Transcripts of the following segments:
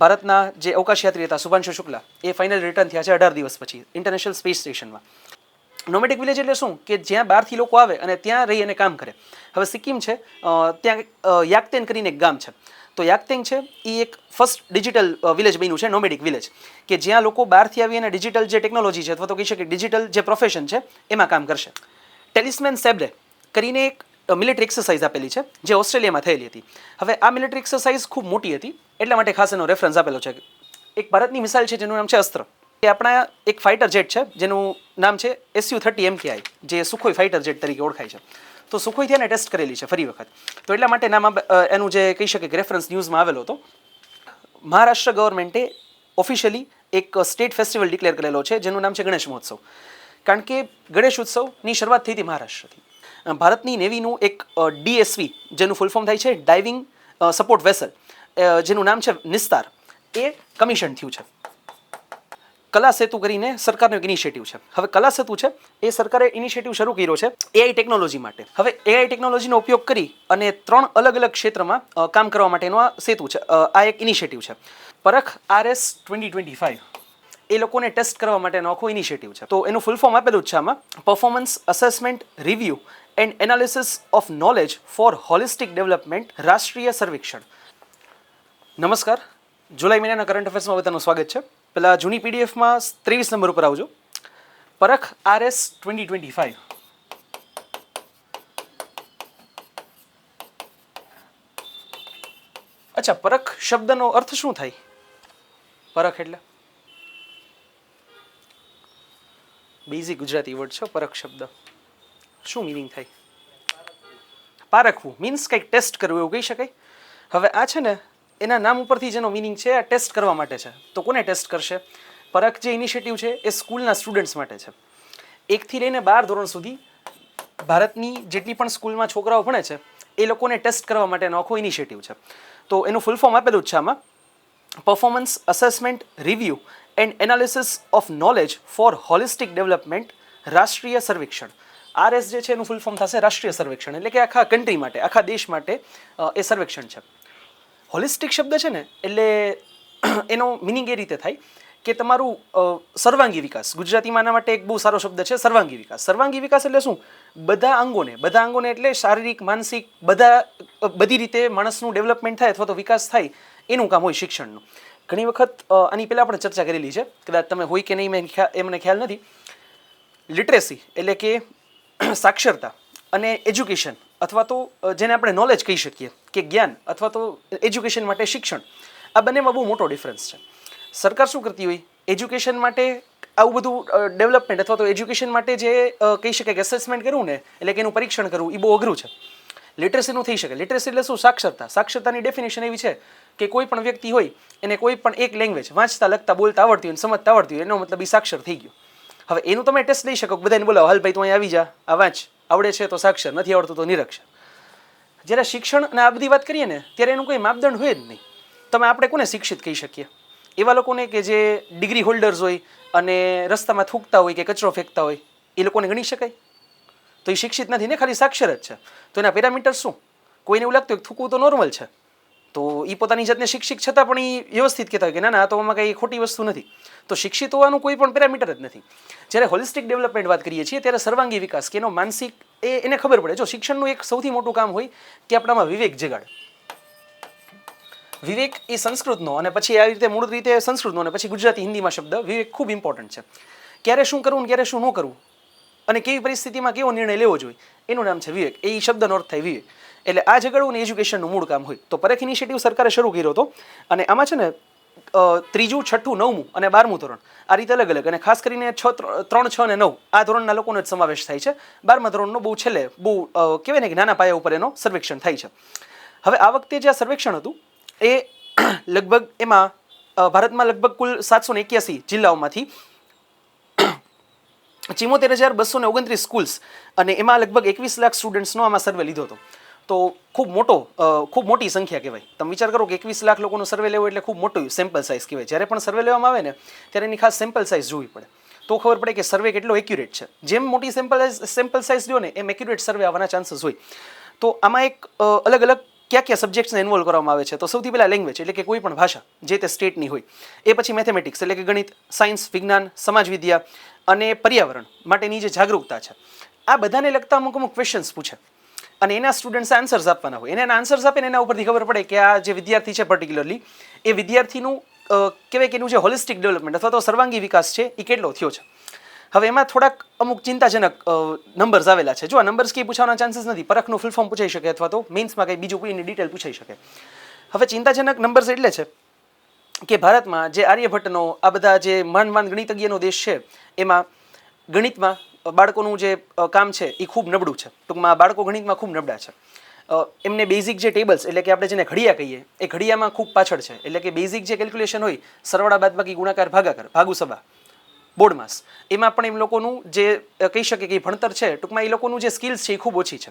ભારતના જે અવકાશયાત્રી હતા શુભાંશુ શુક્લા એ ફાઇનલ રિટર્ન થયા છે 18 દિવસ પછી ઇન્ટરનેશનલ સ્પેસ સ્ટેશનમાં. નોમેડિક વિલેજ એટલે શું કે જ્યાં બહારથી લોકો આવે અને ત્યાં રહી અને કામ કરે. હવે સિક્કિમ છે ત્યાં યાકતેન કરીને એક ગામ છે. તો યાકતેન છે એ એક ફર્સ્ટ ડિજિટલ વિલેજ બન્યું છે, નોમેડિક વિલેજ, કે જ્યાં લોકો બહારથી આવી અને ડિજિટલ જે ટેકનોલોજી છે અથવા તો કહી શકે ડિજિટલ જે પ્રોફેશન છે એમાં કામ કરશે. ટેલિસ્મેન સેબ્રે કરીને એક મિલિટરી એક્સરસાઇઝ આપેલી છે જે ઓસ્ટ્રેલિયામાં થયેલી હતી. હવે આ મિલિટરી એક્સરસાઇઝ ખૂબ મોટી હતી એટલા માટે ખાસ એનો રેફરન્સ આપેલો છે. એક ભારતની મિસાઇલ છે જેનું નામ છે અસ્ત્ર. એ આપણા એક ફાઇટર જેટ છે જેનું નામ છે Su-30 MKI, જે સુખોઈ ફાઇટર જેટ તરીકે ઓળખાય છે. તો સુખોઈથી એને ટેસ્ટ કરેલી છે ફરી વખત. તો એટલા માટે નામ એનું જે કહી શકે કે રેફરન્સ ન્યૂઝમાં આવેલો હતો. મહારાષ્ટ્ર ગવર્મેન્ટે ઓફિશિયલી એક સ્ટેટ ફેસ્ટિવલ ડિક્લેર કરેલો છે જેનું નામ છે ગણેશ મહોત્સવ. કારણ કે ગણેશ ઉત્સવની શરૂઆત થઈ હતી મહારાષ્ટ્રથી. ભારતની નેવીનું એક DSV જેનું ફૂલ ફોર્મ થાય છે ડાઇવિંગ સપોર્ટ વેસલ, જેનું નામ છે નિસ્તાર, એ કમિશન થયું છે. કલા સેતુ કરીને સરકારનો એક ઇનિશિયેટિવ છે. હવે કલા સેતુ છે એ સરકારે ઇનિશિયેટિવ શરૂ કર્યો છે AI ટેકનોલોજી માટે. હવે AI ટેકનોલોજીનો ઉપયોગ કરી અને 3 અલગ અલગ ક્ષેત્રમાં કામ કરવા માટેનો આ સેતુ છે, આ એક ઇનિશિયેટિવ છે. પરખ RS 2025 એ લોકોને ટેસ્ટ કરવા માટેનો આખો ઇનિશિયેટિવ છે. તો એનું ફૂલ ફોર્મ આપેલું જ છે આમાં, performance assessment review and analysis of knowledge four holistic development રાષ્ટ્રીય સર્વેક્ષણ. નમસ્કાર, જુલાઈ મહિનાના કરંટ અફેર્સમાં બધાનું સ્વાગત છે. પહેલાં જૂની પીડીએફમાં 23 નંબર ઉપર આવજો. પરખ RS 2025. અચ્છા, પરખ શબ્દનો અર્થ શું થાય? પરખ એટલે બેઝિક ગુજરાતી વર્ડ છે પરખ શબ્દ. શું મિનિંગ થાય? પારખવું મીન્સ કંઈક ટેસ્ટ કરવું એવું કહી શકાય. હવે આ છે ને એના નામ ઉપરથી જેનો મિનિંગ છે આ ટેસ્ટ કરવા માટે છે. તો કોને ટેસ્ટ કરશે? પરખ જે ઇનિશિયેટિવ છે એ સ્કૂલના સ્ટુડન્ટ્સ માટે છે. 1 થી લઈને 12 ધોરણ સુધી ભારતની જેટલી પણ સ્કૂલમાં છોકરાઓ ભણે છે એ લોકોને ટેસ્ટ કરવા માટેનો આખો ઇનિશિયેટિવ છે. તો એનું ફૂલ ફોર્મ આપેલું જ છે આમાં, performance assessment review and analysis of knowledge four holistic development રાષ્ટ્રીય સર્વેક્ષણ. RS જે છે એનું ફૂલ ફોર્મ થશે રાષ્ટ્રીય સર્વેક્ષણ, એટલે કે આખા કન્ટ્રી માટે, આખા દેશ માટે એ સર્વેક્ષણ છે. હોલિસ્ટિક શબ્દ છે ને એટલે એનો મિનિંગ એ રીતે થાય કે તમારું સર્વાંગી વિકાસ. ગુજરાતીમાં આના માટે એક બહુ સારો શબ્દ છે સર્વાંગી વિકાસ. સર્વાંગી વિકાસ એટલે શું? બધા અંગોને એટલે શારીરિક, માનસિક, બધી રીતે માણસનું ડેવલપમેન્ટ થાય અથવા તો વિકાસ થાય એનું કામ હોય શિક્ષણનું. ઘણી વખત આની પહેલાં આપણે ચર્ચા કરેલી છે, કદાચ તમે હોય કે નહીં એ મને ખ્યાલ નથી. લિટરેસી એટલે કે સાક્ષરતા અને એજ્યુકેશન અથવા તો જેને આપણે નોલેજ કહી શકીએ કે જ્ઞાન અથવા તો એજ્યુકેશન માટે શિક્ષણ, આ બંનેમાં બહુ મોટો ડિફરન્સ છે. સરકાર શું કરતી હોય? એજ્યુકેશન માટે આવું બધું ડેવલપમેન્ટ અથવા તો એજ્યુકેશન માટે જે કહી શકે કે એસેસમેન્ટ કરવું ને એટલે કે એનું પરીક્ષણ કરવું એ બહુ અઘરું છે. લિટરેસીનું થઈ શકે. લિટરેસી એટલે શું? સાક્ષરતા. સાક્ષરતાની ડેફિનેશન એવી છે કે કોઈ પણ વ્યક્તિ હોય એને કોઈ પણ એક લેંગ્વેજ વાંચતા, લખતા, બોલતા આવડતી હોય, સમજતા આવડતી હોય, એનો મતલબ એ સાક્ષર થઈ ગયો. હવે એનું તમે ટેસ્ટ લઈ શકો, બધાને બોલાવો, હાલ ભાઈ તું અહીં આવી જા, આ વાંચ, આવડે છે તો સાક્ષર, નથી આવડતું તો નિરક્ષર. જ્યારે શિક્ષણ અને આ બધી વાત કરીએ ને ત્યારે એનું કોઈ માપદંડ હોય જ નહીં. તમે આપણે કોને શિક્ષિત કહી શકીએ? એવા લોકોને કે જે ડિગ્રી હોલ્ડર્સ હોય અને રસ્તામાં થૂકતા હોય કે કચરો ફેંકતા હોય, એ લોકોને ગણી શકાય? તો એ શિક્ષિત નથી ને, ખાલી સાક્ષર જ છે. તો એના પેરામીટર શું? કોઈને એવું લાગતું હોય કે થૂકવું તો નોર્મલ છે, તો એ પોતાની જાતને શિક્ષિત છતાં પણ એ વ્યવસ્થિત કહેતા હોય કે ના ના, તો આમાં કંઈ ખોટી વસ્તુ નથી. તો શિક્ષિત હોવાનું કોઈ પણ પેરામીટર જ નથી. જ્યારે હોલિસ્ટિક ડેવલપમેન્ટ વાત કરીએ છીએ ત્યારે સર્વાંગી વિકાસ કે એનો માનસિક એને ખબર પડે. જો શિક્ષણનું એક સૌથી મોટું કામ હોય કે આપણામાં વિવેક જગાડે. વિવેક એ સંસ્કૃતનો અને પછી આવી રીતે મૂળ રીતે સંસ્કૃતનો અને પછી ગુજરાતી હિન્દીમાં શબ્દ વિવેક ખૂબ ઇમ્પોર્ટન્ટ છે. ક્યારે શું કરવું ને ક્યારે શું ન કરવું અને કેવી પરિસ્થિતિમાં કેવો નિર્ણય લેવો જોઈએ એનું નામ છે વિવેક. એ શબ્દનો અર્થ થાય વિવેક. એટલે આ જગાડવું ને એજ્યુકેશનનું મૂળ કામ હોય. તો પરખ ઇનિશિયેટિવ સરકારે શરૂ કર્યો હતો અને આમાં છે ને 3, 6, 9 અને 12મું ધોરણ આ રીતે અલગ અલગ, અને ખાસ કરીને 3, 6 અને 9 આ ધોરણના લોકોનો જ સમાવેશ થાય છે. 12મા ધોરણનો બહુ છેલ્લે બહુ કહેવાય ને કે નાના પાયા ઉપર એનો સર્વેક્ષણ થાય છે. હવે આ વખતે જે આ સર્વેક્ષણ હતું એ લગભગ એમાં ભારતમાં લગભગ કુલ 781 જિલ્લાઓમાંથી 74,229 સ્કૂલ્સ અને એમાં લગભગ 21 લાખ સ્ટુડન્ટ્સનો આમાં સર્વે લીધો હતો. તો ખૂબ મોટી સંખ્યા કહેવાય. તમે વિચાર કરો કે 21 લાખ લોકોનો સર્વે લેવો એટલે ખૂબ મોટું સેમ્પલ સાઇઝ કહેવાય. જ્યારે પણ સર્વે લેવામાં આવે ને ત્યારે એની ખાસ સેમ્પલ સાઇઝ જોવી પડે, તો ખબર પડે કે સર્વે કેટલો એક્યુરેટ છે. જેમ મોટી સેમ્પલ સાઇઝ લ્યો ને એમ એક્યુરેટ સર્વે આવવાના ચાન્સીસ હોય. તો આમાં એક અલગ અલગ કયા કયા સબ્જેક્ટ્સને ઇન્વોલ્વ કરવામાં આવે છે, તો સૌથી પહેલાં લેંગ્વેજ એટલે કે કોઈ પણ ભાષા જે તે સ્ટેટની હોય, એ પછી મેથેમેટિક્સ એટલે કે ગણિત, સાયન્સ, વિજ્ઞાન, સમાજ વિદ્યા અને પર્યાવરણ માટેની જે જાગૃતતા છે, આ બધાને લગતા અમુક ક્વેશ્ચન્સ પૂછે અને એના સ્ટુડન્ટ્સ આન્સર્સ આપવાના હોય. એના આન્સર્સ આપે ને એના ઉપરથી ખબર પડે કે આ જે વિદ્યાર્થી છે પર્ટિક્યુલરલી એ વિદ્યાર્થીનું કહેવાય કે એનું જે હોલિસ્ટિક ડેવલપમેન્ટ અથવા તો સર્વાંગી વિકાસ છે એ કેટલો થયો છે. હવે એમાં થોડાક અમુક ચિંતાજનક નંબર્સ આવેલા છે. જો આ નંબર્સ કંઈ પૂછવાના ચાન્સીસ નથી, પરખનું ફૂલ ફોર્મ પૂછાઈ શકે અથવા તો મેન્સમાં કંઈ બીજું કોઈની ડિટેલ પૂછાઈ શકે. હવે ચિંતાજનક નંબર્સ એટલે છે કે ભારતમાં જે આર્યભટ્ટનો આ બધા જે મહાન ગણિતજ્ઞનો દેશ છે એમાં ગણિતમાં બાળકોનું જે કામ છે એ ખૂબ નબળું છે. ટૂંકમાં બાળકો ગણિતમાં ખૂબ નબળા છે. એમને બેઝિક જે ટેબલ્સ એટલે કે આપણે જેને ઘડિયા કહીએ એ ઘડિયામાં ખૂબ પાછળ છે. એટલે કે બેઝિક જે કેલ્ક્યુલેશન હોય, સરવાળા બાદબાકી ગુણાકાર ભાગાકાર ભાગુ સભા બોર્ડ માસ, એમાં પણ એમ લોકોનું જે કહી શકે કે ભણતર છે ટૂંકમાં એ લોકોનું જે સ્કિલ્સ છે એ ખૂબ ઓછી છે.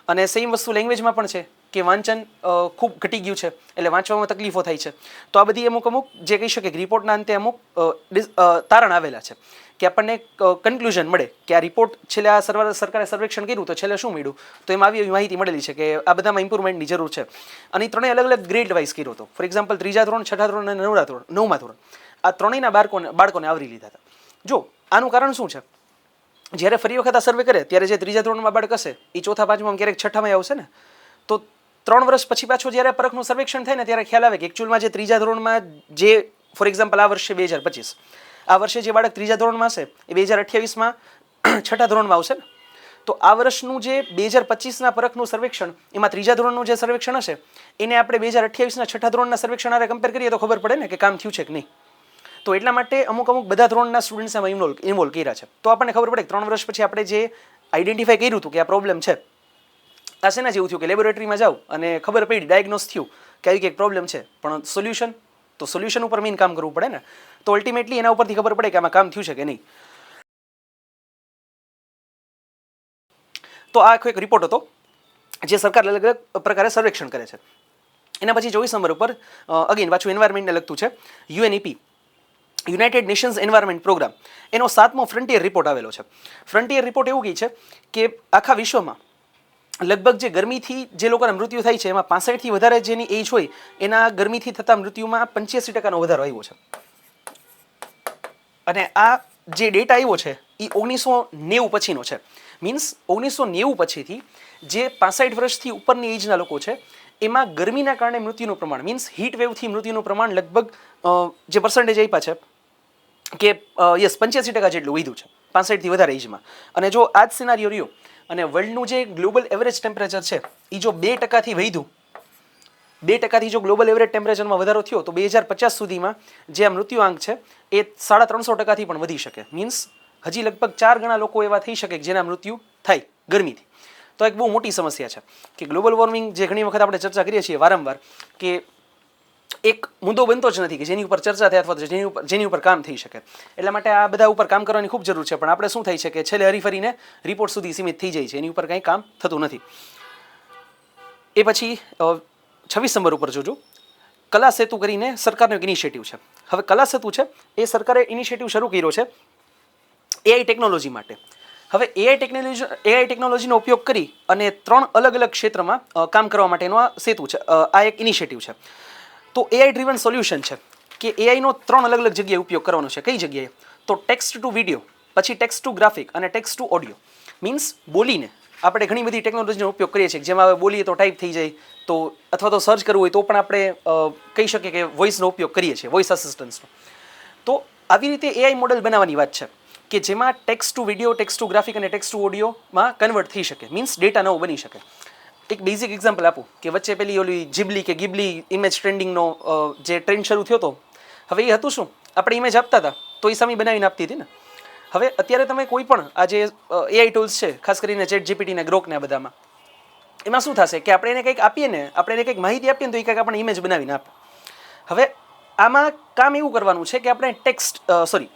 અને સેમ વસ્તુ લેંગ્વેજમાં પણ છે કે વાંચન ખૂબ ઘટી ગયું છે, એટલે વાંચવામાં તકલીફો થાય છે. તો આ બધી અમુક જે કહી શકે કે રિપોર્ટના અંતે અમુક તારણ આવેલા છે કે આપણને કન્ક્લુઝન મળે કે આ રિપોર્ટ છેલ્લે આ સરકારે સર્વેક્ષણ કર્યું તો છેલ્લે શું મળ્યું, તો એમાં આવી માહિતી મળેલી છે કે આ બધામાં ઇમ્પ્રુવમેન્ટની જરૂર છે. અને ત્રણેય અલગ અલગ ગ્રેડ વાઇઝ કર્યો હતો. ફોર એક્ઝામ્પલ 3જા ધોરણ, 6ઠા ધોરણ અને 9મા ધોરણ આ ત્રણેયના બાળકોને આવરી લીધા હતા. જો આનું કારણ શું છે, જ્યારે ફરી વખત આ સર્વે કરે ત્યારે જે 3જા ધોરણમાં બાળક હશે એ 4થા 5મામાં ક્યારેક 6ઠામાં આવશે ને, તો 3 વર્ષ પછી પાછો જ્યારે પરખનું સર્વેક્ષણ થાય ને ત્યારે ખ્યાલ આવે કે એકચ્યુઅલમાં જે 3જા ધોરણમાં જે ફોર એક્ઝામ્પલ આ વર્ષે 2025 આ વર્ષે જે બાળક 3જા ધોરણમાં હશે એ 2028માં 6ઠા ધોરણમાં આવશે ને. તો આ વર્ષનું જે 2025ના પરખનું સર્વેક્ષણ એમાં 3જા ધોરણનું જે સર્વેક્ષણ હશે એને આપણે 2028ના 6ઠા ધોરણના સર્વેક્ષણ હારે કમ્પેર કરીએ તો ખબર પડે ને કે કામ થયું છે કે નહીં. તો એટલા માટે અમુક બધા ધોરણના સ્ટુડન્ટ્સ એમાં ઇન્વોલ્વ કર્યા છે. તો આપણને ખબર પડે કે 3 વર્ષ પછી આપણે જે આઈડેન્ટિફાઈ કર્યું હતું કે આ પ્રોબ્લેમ છે, આ શેના જેવું થયું કે લેબોરેટરીમાં જાઓ અને ખબર પડી, ડાયગ્નોસ થયું કે આવી કંઈક પ્રોબ્લેમ છે, પણ સોલ્યુશન ઉપર મેઇન કામ કરવું પડે ને. તો અલ્ટિમેટલી એના ઉપરથી ખબર પડે કે આમાં કામ થયું છે કે નહીં. તો આ આખો એક રિપોર્ટ હતો જે સરકાર અલગ અલગ પ્રકારે સર્વેક્ષણ કરે છે. એના પછી 24 નંબર ઉપર અગેન પાછું એન્વાયરમેન્ટને લગતું છે. UNEP United Nations Environment Programme એનો 7મો ફ્રન્ટિયર રિપોર્ટ આવેલો છે. ફ્રન્ટિયર રિપોર્ટ એવું કહે છે કે આખા વિશ્વમાં લગભગ જે ગરમીથી જે લોકોના મૃત્યુ થાય છે એમાં 65થી વધારે જેની એજ હોય એના ગરમીથી થતા મૃત્યુમાં 85% વધારો આવ્યો છે. અને આ જે ડેટા આવ્યો છે એ 1990 પછીનો છે. મીન્સ 1990 પછીથી જે 65 વર્ષથી ઉપરની એજના લોકો છે એમાં ગરમીના કારણે મૃત્યુનું પ્રમાણ મીન્સ હીટ વેવથી મૃત્યુનું પ્રમાણ લગભગ જે પર્સન્ટેજ આપ્યા છે કે યસ 85% જેટલું વધ્યું છે 65થી વધારે એજમાં. અને જો આ જ સિનારીઓ રહ્યો અને વર્લ્ડનું જે ગ્લોબલ એવરેજ ટેમ્પરેચર છે એ જો 2%થી વધ્યું, 2%થી જો ગ્લોબલ એવરેજ ટેમ્પરેચરમાં વધારો થયો તો 2050 સુધીમાં જે આ મૃત્યુઆંક છે એ 350%થી પણ વધી શકે. મીન્સ હજી લગભગ 4 ગણા લોકો એવા થઈ શકે કે જેના મૃત્યુ થાય ગરમીથી. તો એક બહુ મોટી સમસ્યા છે કે ગ્લોબલ વોર્મિંગ જે ઘણી વખત આપણે ચર્ચા કરીએ છીએ વારંવાર કે એક મુદ્દો બનતો જ નથી કે જેની ઉપર ચર્ચા થાય અથવા જેની ઉપર કામ થઈ શકે. એટલા માટે આ બધા ઉપર કામ કરવાની ખૂબ જરૂર છે. પણ આપણે શું થાય છે કે છેલ્લે હરીફરીને રિપોર્ટ સુધી સીમિત થઈ જાય છે, એની ઉપર કંઈ કામ થતું નથી. એ પછી 26 નંબર ઉપર જોજો, કલા સેતુ કરીને સરકારનો એક ઇનિશિયેટિવ છે. હવે કલા સેતુ છે એ સરકારે ઇનિશિયેટિવ શરૂ કર્યો છે એઆઈ ટેકનોલોજી માટે. હવે એઆઈ ટેકનોલોજીનો ઉપયોગ કરી અને 3 અલગ અલગ ક્ષેત્રમાં કામ કરવા માટેનો આ સેતુ છે, આ એક ઇનિશિયેટિવ છે. તો એઆઈ ડ્રીવન સોલ્યુશન છે કે એઆઈનો 3 અલગ અલગ જગ્યાએ ઉપયોગ કરવાનો છે. કઈ જગ્યાએ? તો ટેક્સ્ટ ટુ વિડીયો, પછી ટેક્સ્ટ ટુ ગ્રાફિક અને ટેક્સ્ટ ટુ ઓડિયો. મીન્સ બોલીને આપણે ઘણી બધી ટેકનોલોજીનો ઉપયોગ કરીએ છીએ જેમાં હવે બોલીએ તો ટાઈપ થઈ જાય, તો અથવા તો સર્ચ કરવું હોય તો પણ આપણે કહી શકીએ કે વોઇસનો ઉપયોગ કરીએ છીએ, વોઇસ અસિસ્ટન્સનો. તો આવી રીતે એઆઈ મોડલ બનાવવાની વાત છે કે જેમાં text two video, text two graphic અને ટેક્સ્ટ ટુ ઓડિયોમાં કન્વર્ટ થઈ શકે. મીન્સ ડેટા નવો બની શકે. એક બેઝિક એક્ઝામ્પલ આપું કે વચ્ચે પેલી ઓલી જીબલી કે ગિબલી ઇમેજ ટ્રેન્ડિંગનો જે ટ્રેન્ડ શરૂ થયો હતો, હવે એ હતું શું, આપણે ઇમેજ આપતા હતા તો એ સામે બનાવીને આપતી હતી ને. હવે અત્યારે તમે કોઈ પણ આ જે એઆઈ ટૂલ્સ છે, ખાસ કરીને ચેટ જીપીટી ને ગ્રોક ને આ બધામાં, એમાં શું થશે કે આપણે એને કંઈક આપીએ ને, આપણે એને કંઈક માહિતી આપીએ ને તો એ કંઈક આપણે ઇમેજ બનાવીને આપે. હવે આમાં કામ એવું કરવાનું છે કે આપણે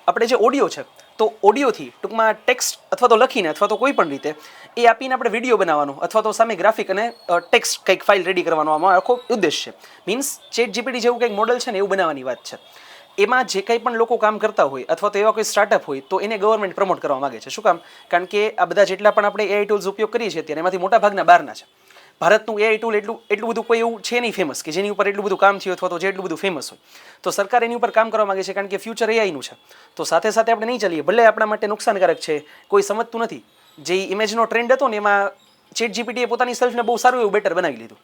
આપણે જે ઓડિયો છે તો ઓડિયોથી ટૂંકમાં ટેક્સ્ટ અથવા તો લખીને અથવા તો કોઈ પણ રીતે એ આપીને આપણે વિડીયો બનાવવાનો અથવા તો સામે ગ્રાફિક અને ટેક્સ્ટ કંઈક ફાઇલ રેડી કરવાનો આમાં આખો ઉદ્દેશ છે. મીન્સ ચેટ જીપીટી જેવું કંઈક મોડલ છે ને એવું બનાવવાની વાત છે. એમાં જે કંઈ પણ લોકો કામ કરતા હોય અથવા તો એવા કોઈ સ્ટાર્ટઅપ હોય તો એને ગવર્મેન્ટ પ્રમોટ કરવા માગે છે. શું કામ? કારણ કે આ બધા જેટલા પણ આપણે એઆઈ ટૂલ્સ ઉપયોગ કરીએ છીએ ત્યારે એમાંથી મોટા ભાગના બહારના છે. ભારતનું એઆઈ ટૂલ એટલું બધું કોઈ એવું છે નહીં ફેમસ કે જેની ઉપર એટલું બધું કામ થયું અથવા તો જે એટલું બધું ફેમસ હોય. તો સરકાર એની ઉપર કામ કરવા માંગે છે કારણ કે ફ્યુચર એઆઈનું છે. તો સાથે સાથે આપણે નહીં ચાલીએ, ભલે આપણા માટે નુકસાનકારક છે, કોઈ સમજતું નથી. જે ઇમેજનો ટ્રેન્ડ હતો ને એમાં ChatGPT પોતાની સેલ્ફને બહુ સારું એવું બેટર બનાવી લીધું.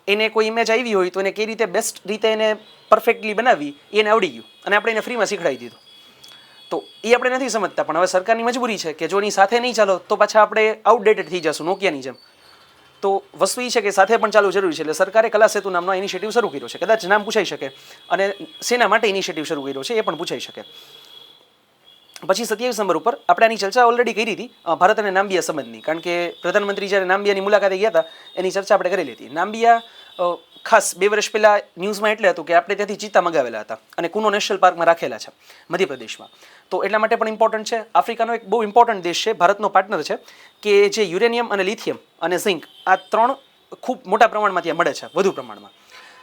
એને કોઈ ઇમેજ આવી હોય તો એને કઈ રીતે બેસ્ટ રીતે એને પરફેક્ટલી બનાવવી એને આવડી ગયું અને આપણે એને ફ્રીમાં શીખડાવી દીધું. તો એ આપણે નથી સમજતા, પણ હવે સરકારની મજબૂરી છે કે જો એની સાથે નહીં ચાલો તો પાછા આપણે આઉટડેટેડ થઈ જશું નોકિયાની જેમ. તો વસ્તુ એ છે કે સાથે પણ ચાલવું જરૂરી છે. એટલે સરકારે કલા સેતુ નામનો ઇનિશિયેટિવ શરૂ કર્યો છે. કદાચ નામ પૂછાઈ શકે અને શેના માટે ઇનિશિયેટિવ શરૂ કર્યો છે એ પણ પૂછાઈ શકે. પછી 27 નંબર ઉપર આપણે આની ચર્ચા ઓલરેડી કરી હતી, ભારત અને નામ્બિયા સંબંધની. કારણ કે પ્રધાનમંત્રી જ્યારે નામ્બિયાની મુલાકાતે ગયા હતા એની ચર્ચા આપણે કરેલી હતી. નામ્બિયા ખાસ 2 વર્ષ પહેલાં ન્યૂઝમાં એટલે હતું કે આપણે ત્યાંથી ચિત્તા મંગાવેલા હતા અને કુનો નેશનલ પાર્કમાં રાખેલા છે મધ્યપ્રદેશમાં. તો એટલા માટે પણ ઇમ્પોર્ટન્ટ છે. આફ્રિકાનો એક બહુ ઇમ્પોર્ટન્ટ દેશ છે, ભારતનો પાર્ટનર છે, કે જે યુરેનિયમ અને લિથિયમ અને ઝિંક આ 3 ખૂબ મોટા પ્રમાણમાં ત્યાં મળે છે, વધુ પ્રમાણમાં.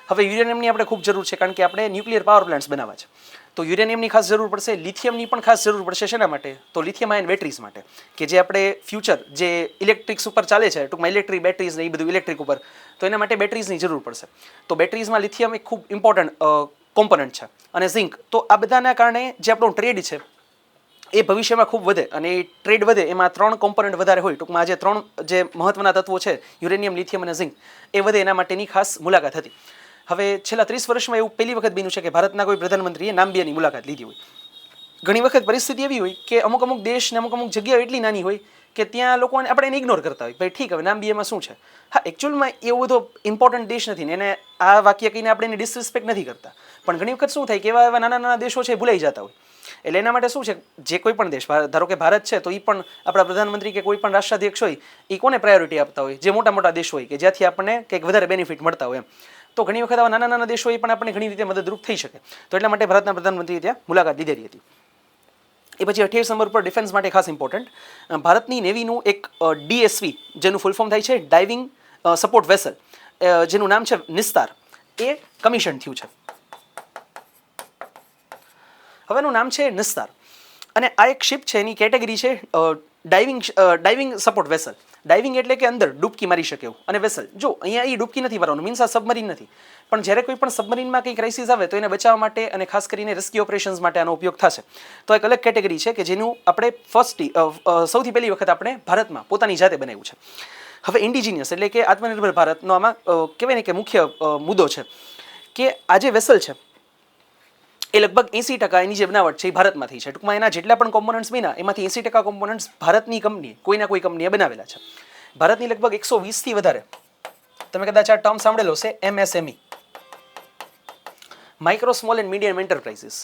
હવે યુરેનિયમની આપણે ખૂબ જરૂર છે કારણ કે આપણે ન્યુક્લિયર પાવર પ્લાન્ટ્સ બનાવવા છે. તો યુરેનિયમની ખાસ જરૂર પડશે, લિથિયમની પણ ખાસ જરૂર પડશે. શેના માટે? તો લિથિયમ આયન બેટરીઝ માટે, કે જે આપણે ફ્યુચર જે ઇલેક્ટ્રિક્સ ઉપર ચાલે છે, ટૂંકમાં ઇલેક્ટ્રિક બેટરીઝ ને એ બધું ઇલેક્ટ્રિક ઉપર, તો એના માટે બેટરીઝની જરૂર પડશે. તો બેટરીઝમાં લિથિયમ એક ખૂબ ઇમ્પોર્ટન્ટ કોમ્પોનન્ટ છે. અને ઝિંક. તો આ બધાના કારણે જે આપણો ટ્રેડ છે એ ભવિષ્યમાં ખૂબ વધે અને એ ટ્રેડ વધે એમાં 3 કોમ્પોનન્ટ વધારે હોય. ટૂંકમાં જે 3 જે મહત્વના તત્વો છે યુરેનિયમ, લિથિયમ અને ઝિંક, એ વધે એના માટેની ખાસ મુલાકાત હતી. હવે છેલ્લા 30 વર્ષમાં એવું પહેલી વખત બન્યું છે કે ભારતના કોઈ પ્રધાનમંત્રીએ નામ્બિયાની મુલાકાત લીધી હોય. ઘણી વખત પરિસ્થિતિ એવી હોય કે અમુક દેશ ને અમુક જગ્યાઓ એટલી નાની હોય કે ત્યાં લોકોને આપણે એને ઇગ્નોર કરતા હોય. ભાઈ ઠીક, હવે નામ્બિયામાં શું છે? હા, એકચ્યુઅલમાં એવો બધો ઇમ્પોર્ટન્ટ દેશ નથી ને એને આ વાક્ય કહીને આપણે એને ડિસરિસ્પેક્ટ નથી કરતા. પણ ઘણી વખત શું થાય કે એવા નાના દેશો છે ભૂલાઈ જતા હોય. એટલે એના માટે શું છે, જે કોઈ પણ દેશ, ધારો કે ભારત છે તો એ પણ આપણા પ્રધાનમંત્રી કે કોઈ પણ રાષ્ટ્રાધ્યક્ષ હોય એ કોને પ્રાયોરિટી આપતા હોય? જે મોટા દેશ હોય કે જ્યાંથી આપણને કંઈક વધારે બેનિફિટ મળતા હોય એમ. તો ઘણી વખત આવા નાના દેશો એ પણ આપણને ઘણી રીતે મદદરૂપ થઈ શકે. તો એટલા માટે ભારતના પ્રધાનમંત્રીએ ત્યાં મુલાકાત લીધેલી હતી. એ પછી 28 નંબર પર ડિફેન્સ માટે ખાસ ઇમ્પોર્ટન્ટ, ભારતની નેવીનું એક DSV જેનું ફૂલ ફોર્મ થાય છે ડાઇવિંગ સપોર્ટ વેસલ, જેનું નામ છે નિસ્તાર, એ કમિશન થયું છે. હવે એનું નામ છે નિસ્તાર અને આ એક શિપ છે, એની કેટેગરી છે ડાઇવિંગ સપોર્ટ વેસલ. ડાઇવિંગ એટલે કે અંદર ડૂબકી મારી શકે એવું, અને વેસલ જો અહીંયા એ ડૂબકી નથી મારવાનું, મીન્સ આ સબમરીન નથી. પણ જ્યારે કોઈ પણ સબમરીનમાં કંઈ ક્રાઇસિસ આવે તો એને બચાવવા માટે અને ખાસ કરીને રેસ્ક્યુ ઓપરેશન્સ માટે આનો ઉપયોગ થશે. તો એક અલગ કેટેગરી છે કે જેનું આપણે સૌથી પહેલી વખત આપણે ભારતમાં પોતાની જાતે બનાવ્યું છે. હવે ઇન્ડિજિનિયસ એટલે કે આત્મનિર્ભર ભારતનો આમાં કહેવાય ને કે મુખ્ય મુદ્દો છે કે આ જે વેસલ છે એ લગભગ 80% એની જે બનાવટ છે એ ભારતમાંથી છે. ટૂંકમાં એના જેટલા પણ કોમ્પોનન્ટ્સ બન્યા એમાંથી 80% કોમ્પોનન્ટ્સ ભારતની કંપની કોઈના કોઈ કંપનીએ બનાવેલા છે. ભારતની લગભગ 120થી વધારે, તમે કદાચ આ ટર્મ સાંભળેલો છે MSME, micro small and medium enterprises.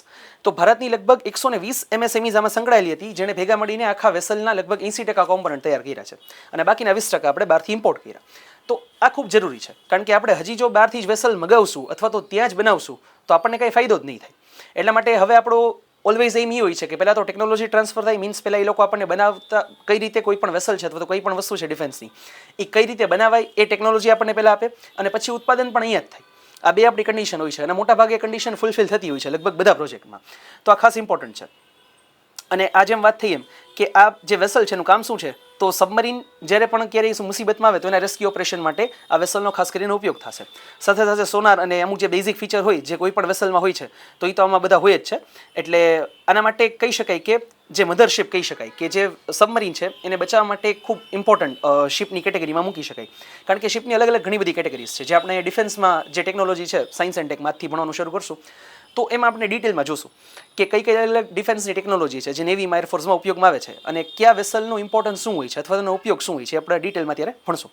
તો ભારતની લગભગ 120 MSMEs આમાં સંકળાયેલી હતી, જેણે ભેગા મળીને આખા વેસલના લગભગ 80% કોમ્પોનન્ટ તૈયાર કર્યા છે અને બાકીના 20% આપણે બહારથી ઇમ્પોર્ટ કર્યા. તો આ ખૂબ જરૂરી છે કારણ કે આપણે હજી જો બહારથી જ વેસલ મગાવશું અથવા તો ત્યાં જ બનાવશું તો આપણને કંઈ ફાયદો જ નહીં થાય. એટલા માટે હવે આપણો ઓલવેઝ એમ એ હોય છે કે પહેલાં તો ટેકનોલોજી ટ્રાન્સફર થાય, મીન્સ પહેલાં એ લોકો આપણને બનાવતા કઈ રીતે કોઈ પણ વેસલ છે અથવા તો કોઈ પણ વસ્તુ છે ડિફેન્સની એ કઈ રીતે બનાવાય એ ટેકનોલોજી આપણને પહેલાં આપે અને પછી ઉત્પાદન પણ અહીંયા જ થાય. આ બે આપણી કન્ડિશન હોય છે અને મોટાભાગે કન્ડિશન ફૂલફિલ થતી હોય છે લગભગ બધા પ્રોજેક્ટમાં. તો આ ખાસ ઇમ્પોર્ટન્ટ છે. અને આ જેમ વાત થઈ એમ કે આ જે વેસલ છે એનું કામ શું છે, તો સબમરીન જ્યારે પણ ક્યારેય મુસીબતમાં આવે તો એના રેસ્ક્યુ ઓપરેશન માટે આ વેસલનો ખાસ કરીને ઉપયોગ થશે. સાથે સાથે સોનાર અને અમુક જે બેઝિક ફીચર હોય જે કોઈ પણ વેસલમાં હોય છે તો એ તો આમાં બધા હોય જ છે. એટલે આના માટે કહી શકાય કે જે મધરશિપ કહી શકાય કે જે સબમરીન છે એને બચાવવા માટે ખૂબ ઇમ્પોર્ટન્ટ શિપની કેટેગરીમાં મૂકી શકાય. કારણ કે શિપની અલગ અલગ ઘણી બધી કેટેગરીઝ છે જે આપણે ડિફેન્સમાં જે ટેકનોલોજી છે સાયન્સ એન્ડ ટેકમાંથી ભણવાનું શરૂ કરશું તો એમાં આપણે ડિટેલમાં જોશું કે કઈ અલગ ડિફેન્સની ટેકનોલોજી છે જે નેવીમાં એરફોર્સમાં ઉપયોગમાં આવે છે અને કયા વેસલનું ઇમ્પોર્ટન્સ શું હોય છે અથવા તેનો ઉપયોગ શું હોય છે આપણે ડિટેલમાં ત્યારે ભણશું.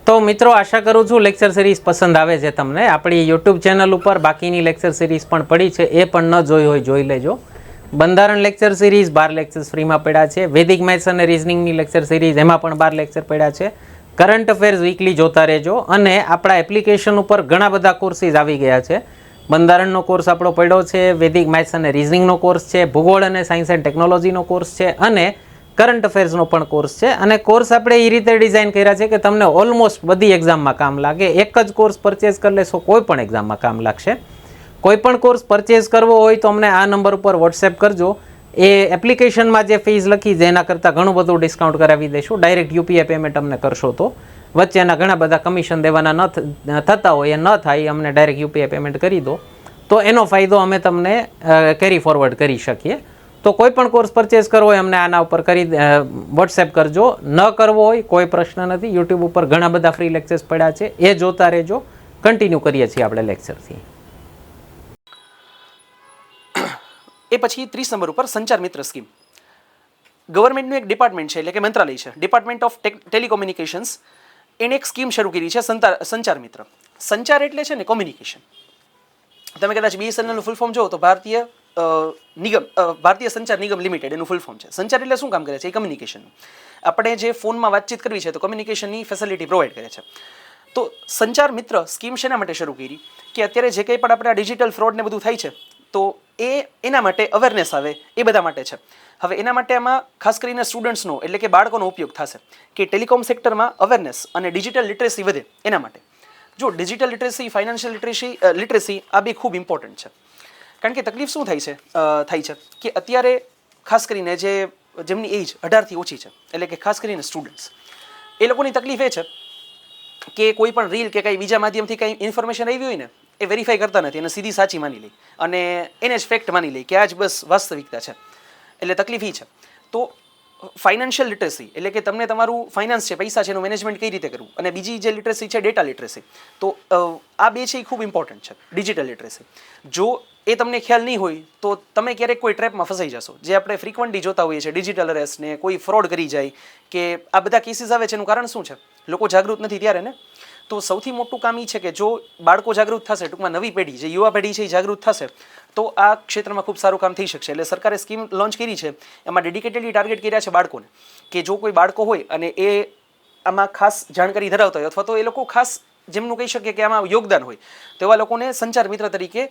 તો મિત્રો આશા કરું છું લેક્ચર સિરીઝ પસંદ આવે છે તમને. આપણી યુટ્યુબ ચેનલ ઉપર બાકીની લેક્ચર સિરીઝ પણ પડી છે, એ પણ ન જોઈ હોય જોઈ લેજો. બંધારણ લેક્ચર સિરીઝ 12 લેક્ચર્સ ફ્રીમાં પડ્યા છે. વૈદિક મેથ્સ અને રિઝનિંગની લેક્ચર સિરીઝ એમાં પણ 12 લેક્ચર પડ્યા છે. કરંટ અફેર્સ વીકલી જોતા રહેજો અને આપણા એપ્લિકેશન ઉપર ઘણા બધા કોર્સીસ આવી ગયા છે. બંધારણનો કોર્સ આપણો પડ્યો છે, વૈદિક મેથ્સ અને રિઝનિંગનો કોર્સ છે, ભૂગોળ અને સાયન્સ એન્ડ ટેકનોલોજીનો કોર્સ છે અને કરંટ અફેર્સનો પણ કોર્સ છે. અને કોર્સ આપણે એ રીતે ડિઝાઇન કર્યા છે કે તમને ઓલમોસ્ટ બધી એક્ઝામમાં કામ લાગે. એક જ કોર્સ પરચેઝ કરી લેશો કોઈ પણ એક્ઝામમાં કામ લાગશે. કોઈ પણ કોર્સ પરચેઝ કરવો હોય તો અમને આ નંબર ઉપર વોટ્સએપ કરજો. એ એપ્લિકેશનમાં જે ફીસ લખી છે એના કરતાં ઘણું બધું ડિસ્કાઉન્ટ કરાવી દઈશું. ડાયરેક્ટ યુપીઆઈ પેમેન્ટ અમને કરશો તો વચ્ચેના ઘણા બધા કમિશન દેવાના થતા હોય એ ન થાય, એ અમને ડાયરેક્ટ યુપીઆઈ પેમેન્ટ કરી દો તો એનો ફાયદો અમે તમને કેરી ફોરવર્ડ કરી શકીએ. તો કોઈ પણ કોર્સ પરચેસ કરવો હોય અમને આના ઉપર કરી વોટ્સએપ કરજો. ન કરવો હોય કોઈ પ્રશ્ન નથી. યુટ્યુબ ઉપર ઘણા બધા ફ્રી લેક્ચર્સ પડ્યા છે, એ જોતા રહેજો. કન્ટિન્યુ કરીએ છીએ આપણે લેક્ચરથી. એ પછી 30 નંબર ઉપર સંચાર મિત્ર સ્કીમ. ગવર્મેન્ટનું એક ડિપાર્ટમેન્ટ છે, એટલે કે મંત્રાલય છે, ડિપાર્ટમેન્ટ ઓફ ટેલિકોમ્યુનિકેશન્સ, એણે એક સ્કીમ શરૂ કરી છે સંચાર મિત્ર. સંચાર એટલે છે ને કોમ્યુનિકેશન. તમે કદાચ BSNL નું ફૂલ ફોર્મ જો તો ભારતીય સંચાર નિગમ લિમિટેડ એનું ફૂલ ફોર્મ છે. સંચાર એટલે શું કામ કરે છે? એ કમ્યુનિકેશનનું. આપણે જે ફોનમાં વાતચીત કરવી છે તો કમ્યુનિકેશનની ફેસિલિટી પ્રોવાઈડ કરે છે. તો સંચાર મિત્ર સ્કીમ શેના માટે શરૂ કરી? કે અત્યારે જે કંઈ પણ આપણે આ ડિજિટલ ફ્રોડ ને બધું થાય છે તો એના માટે અવેરનેસ આવે, એ બધા માટે છે. હવે એના માટે આમાં ખાસ કરીને સ્ટુડન્ટ્સનો એટલે કે બાળકોનો ઉપયોગ થશે કે ટેલિકોમ સેક્ટરમાં અવેરનેસ અને ડિજિટલ લિટરેસી વધે એના માટે. જો ડિજિટલ લિટરેસી, ફાઇનાન્શિયલ લિટરેસી આ બે ખૂબ ઇમ્પોર્ટન્ટ છે. કારણ કે તકલીફ શું થાય છે કે અત્યારે ખાસ કરીને જેમની એજ 18થી ઓછી છે, એટલે કે ખાસ કરીને સ્ટુડન્ટ્સ, એ લોકોની તકલીફ એ છે કે કોઈ પણ રીલ કે કંઈ બીજા માધ્યમથી કંઈ ઇન્ફોર્મેશન આવી હોય ને એ વેરીફાઈ કરતા નથી અને સીધી સાચી માની લે અને એને જ ફેક્ટ માની લે કે આ જ બસ વાસ્તવિકતા છે. એટલે તકલીફ એ છે. તો ફાઇનાન્શિયલ લિટરેસી એટલે કે તમને તમારું ફાઇનાન્સ છે, પૈસા છે, એનું મેનેજમેન્ટ કઈ રીતે કરવું, અને બીજી જે લિટરેસી છે ડેટા લિટરેસી. તો આ બે છે એ ખૂબ ઇમ્પોર્ટન્ટ છે. ડિજિટલ લિટરેસી જો એ તમને ખ્યાલ નહીં હોય તો તમે ક્યારેક કોઈ ટ્રેપમાં ફસાઈ જશો. જે આપણે ફ્રિકવન્ટલી જોતા હોઈએ છીએ, ડિજિટલ અરેસ્ટ ને કોઈ ફ્રોડ કરી જાય કે આ બધા કેસીસ આવે છે. એનું કારણ શું છે? લોકો જાગૃત નથી ત્યારે ને. તો સૌથી મોટું કામ એ છે કે જો બાળકો જાગૃત થશે, ટૂંકમાં નવી પેઢી જે યુવા પેઢી છે એ જાગૃત થશે તો આ ક્ષેત્રમાં ખૂબ સારું કામ થઈ શકશે. એટલે સરકારે સ્કીમ લોન્ચ કરી છે, એમાં ડેડિકેટેડલી ટાર્ગેટ કર્યા છે બાળકોને, કે જો કોઈ બાળકો હોય અને એ આમાં ખાસ જાણકારી ધરાવતા હોય અથવા તો એ લોકો ખાસ જેમનું કહી શકીએ કે આમાં યોગદાન હોય તો એવા લોકોને સંચાર મિત્ર તરીકે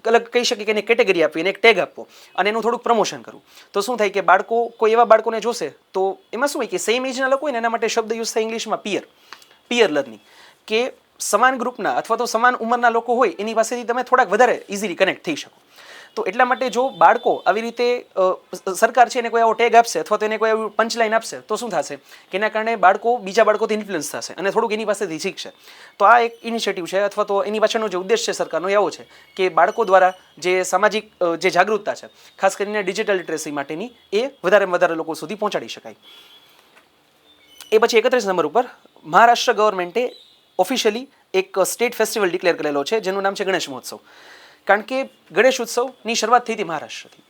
અલગ કહી શકીએ કે એને કેટેગરી આપવી, એને એક ટેગ આપવો અને એનું થોડુંક પ્રમોશન કરવું. તો શું થાય કે બાળકો કોઈ એવા બાળકોને જોશે તો એમાં શું હોય કે સેમ એજના લોકો હોય ને એના માટે શબ્દ યુઝ થાય ઇંગ્લિશમાં પિયર લર્નિંગ, કે સમાન ગ્રુપના અથવા તો સમાન ઉંમરના લોકો હોય એની પાસેથી તમે થોડાક વધારે ઇઝીલી કનેક્ટ થઈ શકો. તો એટલા માટે જો બાળકો આવી રીતે સરકાર છે એને કોઈ આવો ટેગ આપશે અથવા તો એને કોઈ આવું પંચલાઈન આપશે તો શું થશે કે એના કારણે બાળકો બીજા બાળકોથી ઇન્ફ્લુઅન્સ થશે અને થોડુંક એની પાસેથી શીખશે. તો આ એક ઇનિશિયેટિવ છે અથવા તો એની પાછળનો જે ઉદ્દેશ છે સરકારનો એ આવો છે કે બાળકો દ્વારા જે સામાજિક જે જાગૃતતા છે ખાસ કરીને ડિજિટલ લિટરેસી માટેની એ વધારેમાં વધારે લોકો સુધી પહોંચાડી શકાય. એ પછી 31 નંબર ઉપર મહારાષ્ટ્ર ગવર્મેન્ટે ઓફિશિયલી એક સ્ટેટ ફેસ્ટિવલ ડિક્લેર કરેલો છે જેનું નામ છે ગણેશ મહોત્સવ. કારણ કે ગણેશ ઉત્સવની શરૂઆત થઈ હતી મહારાષ્ટ્રથી.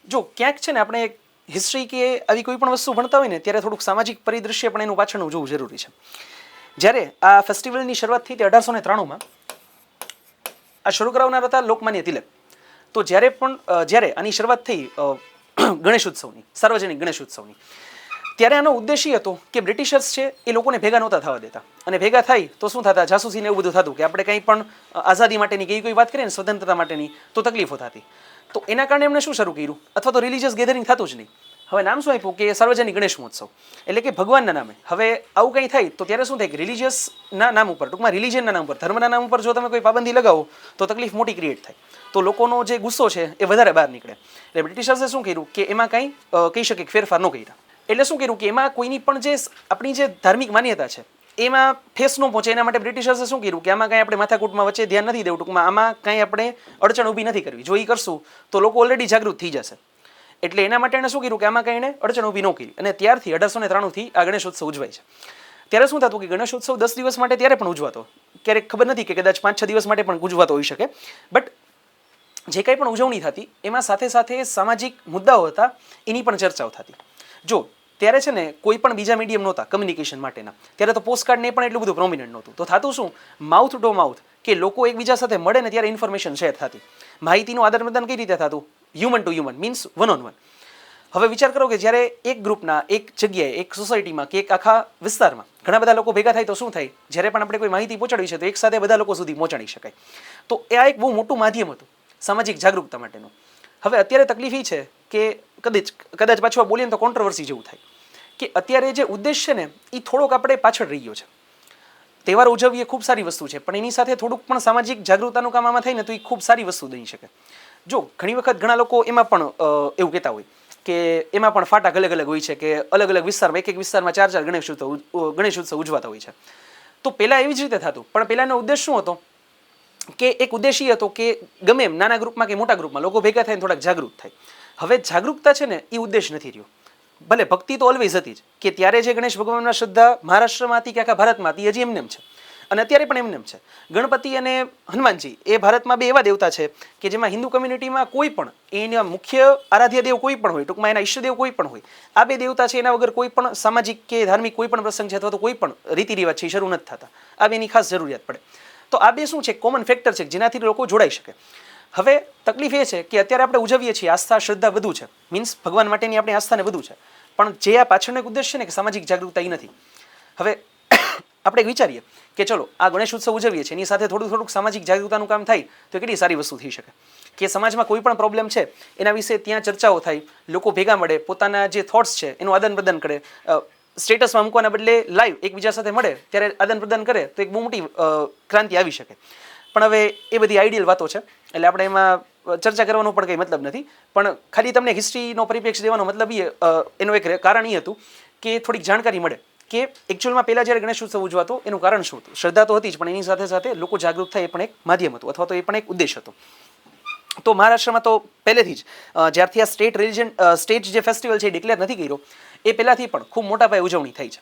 જો ક્યાંક છે ને આપણે હિસ્ટ્રી કે આવી કોઈ પણ વસ્તુ ભણતા હોય ને ત્યારે થોડુંક સામાજિક પરિદૃશ્ય પણ એનું પાછળનું જોવું જરૂરી છે. જ્યારે આ ફેસ્ટિવલની શરૂઆત થઈ હતી 1893માં, આ શરૂ કરાવનાર હતા લોકમાન્ય તિલક. તો જ્યારે આની શરૂઆત થઈ ગણેશ ઉત્સવની, સાર્વજનિક ગણેશ ઉત્સવની, ત્યારે આનો ઉદ્દેશ એ હતો કે બ્રિટિશર્સ છે એ લોકોને ભેગા નહોતા થવા દેતા અને ભેગા થાય તો શું થતા, જાસૂસીને એવું બધું થતું કે આપણે કંઈ પણ આઝાદી માટેની કે કોઈ વાત કરીએ ને સ્વતંત્રતા માટેની તો તકલીફો થતી. તો એના કારણે એમણે શું શરૂ કર્યું, અથવા તો રિલિજિયસ ગેધરિંગ થતું જ નહીં. હવે નામ શું આપ્યું કે સાર્વજનિક ગણેશ મહોત્સવ, એટલે કે ભગવાનના નામે. હવે આવું કંઈ થાય તો ત્યારે શું થાય કે રિલિજિયસના નામ ઉપર, ટૂંકમાં રિલિજનના નામ ઉપર, ધર્મના નામ ઉપર જો તમે કોઈ પાબંદી લગાવો તો તકલીફ મોટી ક્રિએટ થાય. તો લોકોનો જે ગુસ્સો છે એ વધારે બહાર નીકળે. એટલે બ્રિટિશર્સે શું કર્યું કે એમાં કંઈ કહી શકે ફેરફાર ન કર્યા. એટલે શું કર્યું કે એમાં કોઈની પણ જે આપણી જે ધાર્મિક માન્યતા છે એમાં ઠેસ ન પહોંચે એના માટે બ્રિટિશર્સે શું કર્યું કે આમાં કાંઈ આપણે માથાકૂટમાં વચ્ચે ધ્યાન નથી દેવું, ટૂંકમાં આમાં કાંઈ આપણે અડચણ ઊભી નથી કરવી. જો એ કરશું તો લોકો ઓલરેડી જાગૃત થઈ જશે. એટલે એના માટે એણે શું કર્યું કે આમાં કાંઈ એને અડચણ ઊભી ન કરી અને ત્યારથી 1893થી આ ગણેશ ઉત્સવ ઉજવાય છે. ત્યારે શું થતું કે ગણેશ ઉત્સવ 10 દિવસ માટે ત્યારે પણ ઉજવાતો, ક્યારેક ખબર નથી કે કદાચ 5-6 દિવસ માટે પણ ઉજવાતો હોઈ શકે. બટ જે કંઈ પણ ઉજવણી થતી એમાં સાથે સાથે સામાજિક મુદ્દાઓ હતા એની પણ ચર્ચાઓ થતી. જો ત્યારે છે ને કોઈ પણ બીજા મીડિયમ નહોતા કમ્યુનિકેશન માટેના, ત્યારે તો પોસ્ટકાર્ડ ને પણ એટલું બધું પ્રોમિનન્ટ નહોતું. તો થતું શું, માઉથ ટુ માઉથ, કે લોકો એકબીજા સાથે મળે ને ત્યારે ઇન્ફોર્મેશન શેર થતી. માહિતીનું આદાન પ્રદાન કઈ રીતે થતું, human two human, means one on one. હવે વિચાર કરો કે જ્યારે એક ગ્રુપના, એક જગ્યાએ, એક સોસાયટીમાં કે એક આખા વિસ્તારમાં ઘણા બધા લોકો ભેગા થાય તો શું થાય, જ્યારે પણ આપણે કોઈ માહિતી પહોંચાડવી છે તો એક સાથે બધા લોકો સુધી પહોંચાડી શકાય. તો એ આ એક બહુ મોટું માધ્યમ હતું સામાજિક જાગૃતતા માટેનું. હવે અત્યારે તકલીફ એ છે કે કદાચ પાછું બોલીએ ને તો કોન્ટ્રોવર્સી જેવું થાય કે અત્યારે જે ઉદ્દેશ છે ને એ થોડોક આપણે પાછળ રહી ગયો છે. તહેવાર ઉજવવી એ ખૂબ સારી વસ્તુ છે પણ એની સાથે થોડુંક પણ સામાજિક જાગૃતતાનું કામ આમાં થાય ને તો એ ખૂબ સારી વસ્તુ બની શકે. જો ઘણી વખત ઘણા લોકો એમાં પણ એવું કહેતા હોય કે એમાં પણ ફાટા અલગ અલગ હોય છે, કે અલગ અલગ વિસ્તારમાં એક વિસ્તારમાં 4 ગણેશ ઉત્સવ ઉજવાતા હોય છે. તો પહેલાં એવી જ રીતે થતું, પણ પહેલાંનો ઉદ્દેશ શું હતો કે એક ઉદ્દેશ એ હતો કે ગમે એમ નાના ગ્રુપમાં કે મોટા ગ્રુપમાં લોકો ભેગા થાય થોડાક જાગૃત થાય. હવે જાગૃતતા છે ને એ ઉદ્દેશ નથી રહ્યો. ભલે ભક્તિ તો ઓલવેઝ હતી જ, કે ત્યારે જે ગણેશ ભગવાનના શ્રદ્ધા મહારાષ્ટ્રમાં હતી કે આખા ભારતમાં હતી, હજી એમને એમ છે અને અત્યારે પણ એમને એમ છે. ગણપતિ અને હનુમાનજી એ ભારતમાં બે એવા દેવતા છે કે જેમાં હિન્દુ કમ્યુનિટીમાં કોઈ પણ એના મુખ્ય આરાધ્ય દેવ કોઈ પણ હોય, ટૂંકમાં એના ઈષ્ટદેવ કોઈ પણ હોય, આ બે દેવતા છે એના વગર કોઈ પણ સામાજિક કે ધાર્મિક કોઈ પણ પ્રસંગ છે અથવા તો કોઈ પણ રીતિ રિવાજ છે એ શરૂ નથી થતા. આ બેની ખાસ જરૂરિયાત પડે. તો આ બે શું છે, કોમન ફેક્ટર છે જેનાથી લોકો જોડાઈ શકે. હવે તકલીફ એ છે કે અત્યારે આપણે ઉજવીએ છીએ, આસ્થા શ્રદ્ધા બધું છે, મીન્સ ભગવાન માટેની આપણી આસ્થાને બધું છે, પણ જે આ પાછળનો એક ઉદ્દેશ છે ને કે સામાજિક જાગૃતતા એ નથી. હવે આપણે વિચારીએ કે ચલો આ ગણેશ ઉત્સવ ઉજવીએ છીએ, એની સાથે થોડુંક સામાજિક જાગૃતતાનું કામ થાય તો કેટલી સારી વસ્તુ થઈ શકે. કે સમાજમાં કોઈ પણ પ્રોબ્લેમ છે એના વિશે ત્યાં ચર્ચાઓ થાય, લોકો ભેગા મળે, પોતાના જે થોટ્સ છે એનું આદાન પ્રદાન કરે, સ્ટેટસમાં મૂકવાના બદલે લાઈવ એકબીજા સાથે મળે ત્યારે આદાન પ્રદાન કરે તો એક બહુ મોટી ક્રાંતિ આવી શકે. પણ હવે એ બધી આઈડિયલ વાતો છે, એટલે આપણે એમાં ચર્ચા કરવાનો પણ કંઈ મતલબ નથી. પણ ખાલી તમને હિસ્ટ્રીનો પરિપ્રેક્ષ્ય દેવાનો મતલબ એનું એક કારણ એ હતું કે થોડીક જાણકારી મળે કે એકચ્યુઅલમાં પહેલાં જ્યારે ગણેશ ઉત્સવ ઉજવાતો એનું કારણ શું હતું. શ્રદ્ધા તો હતી જ, પણ એની સાથે સાથે લોકો જાગૃત થાય એ પણ એક માધ્યમ હતું, અથવા તો એ પણ એક ઉદ્દેશ હતો. તો મહારાષ્ટ્રમાં તો પહેલેથી જ જ્યારથી આ સ્ટેટ જે ફેસ્ટિવલ છે એ ડિક્લેર નથી કર્યો એ પહેલાંથી પણ ખૂબ મોટા પાયે ઉજવણી થઈ છે.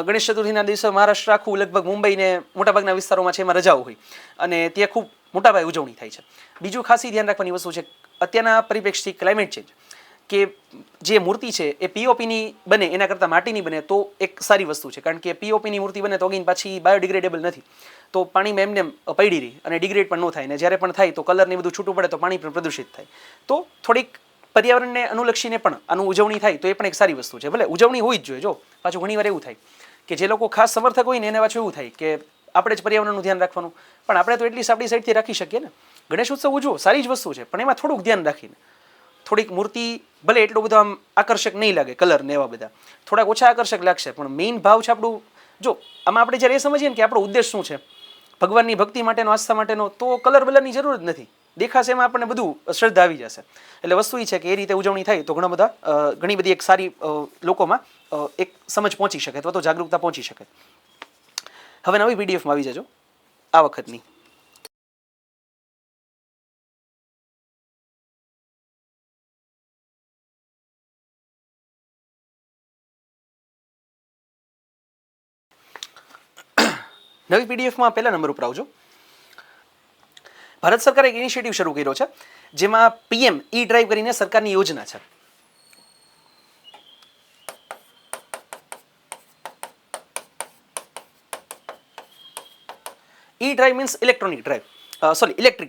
ગણેશ ચતુર્થીના દિવસે મહારાષ્ટ્ર આખું લગભગ મુંબઈને મોટાભાગના વિસ્તારોમાં છે એમાં રજાઓ હોય અને ત્યાં ખૂબ મોટા પાયે ઉજવણી થાય છે. બીજું ખાસી ધ્યાન રાખવાની વસ્તુ છે અત્યારના પરિપ્રેક્ષથી ક્લાઇમેટ ચેન્જ, કે જે મૂર્તિ છે એ પીઓપીની બને એના કરતાં માટીની બને તો એક સારી વસ્તુ છે, કારણ કે પીઓપીની મૂર્તિ બને તો અગેન પાછી બાયોડિગ્રેડેબલ નથી, તો પાણીમાં એમને પડી રહી અને ડિગ્રેડ પણ ન થાય, ને જ્યારે પણ થાય તો કલર ને બધું છૂટું પડે તો પાણી પણ પ્રદૂષિત થાય. તો થોડીક પર્યાવરણને અનુલક્ષીને પણ આનું ઉજવણી થાય તો એ પણ એક સારી વસ્તુ છે. ભલે ઉજવણી હોવી જ જોઈએ. જો પાછું ઘણીવાર એવું થાય કે જે લોકો ખાસ સમર્થક હોય ને એને પાછું એવું થાય કે આપણે જ પર્યાવરણનું ધ્યાન રાખવાનું, પણ આપણે તો એટલીસ્ટ આપણી સાઈડથી રાખી શકીએ ને. ગણેશ ઉત્સવ ઉજવો સારી જ વસ્તુ છે, પણ એમાં થોડુંક ધ્યાન રાખીને, થોડીક મૂર્તિ ભલે એટલું બધું આમ આકર્ષક નહીં લાગે, કલર ને એવા બધા થોડાક ઓછા આકર્ષક લાગશે, પણ મેઇન ભાવ છે આપણું. જો આમાં આપણે જ્યારે એ સમજીએ ને કે આપણો ઉદ્દેશ શું છે, ભગવાનની ભક્તિ માટેનો, આસ્થા માટેનો, તો કલર બલરની જરૂર જ નથી. દેખાશે એમાં આપણને બધું શ્રદ્ધા આવી જશે. એટલે વસ્તુ એ છે કે એ રીતે ઉજવણી થાય તો ઘણી બધી એક સારી લોકોમાં એક સમજ પહોંચી શકે અથવા તો જાગૃતતા પહોંચી શકે. હવે નવી પીડીએફમાં આવી જજો આ વખતની. નવી પીડીએફમાં પહેલા નંબર ઉપર આવજો. ભારત સરકારે એક ઇનિશિયેટિવ શરૂ કર્યો છે જેમાં પીએમ ઈ ડ્રાઈવ કરીને સરકારની યોજના છે. ઈ ડ્રાઈવ મીન્સ ઇલેક્ટ્રિક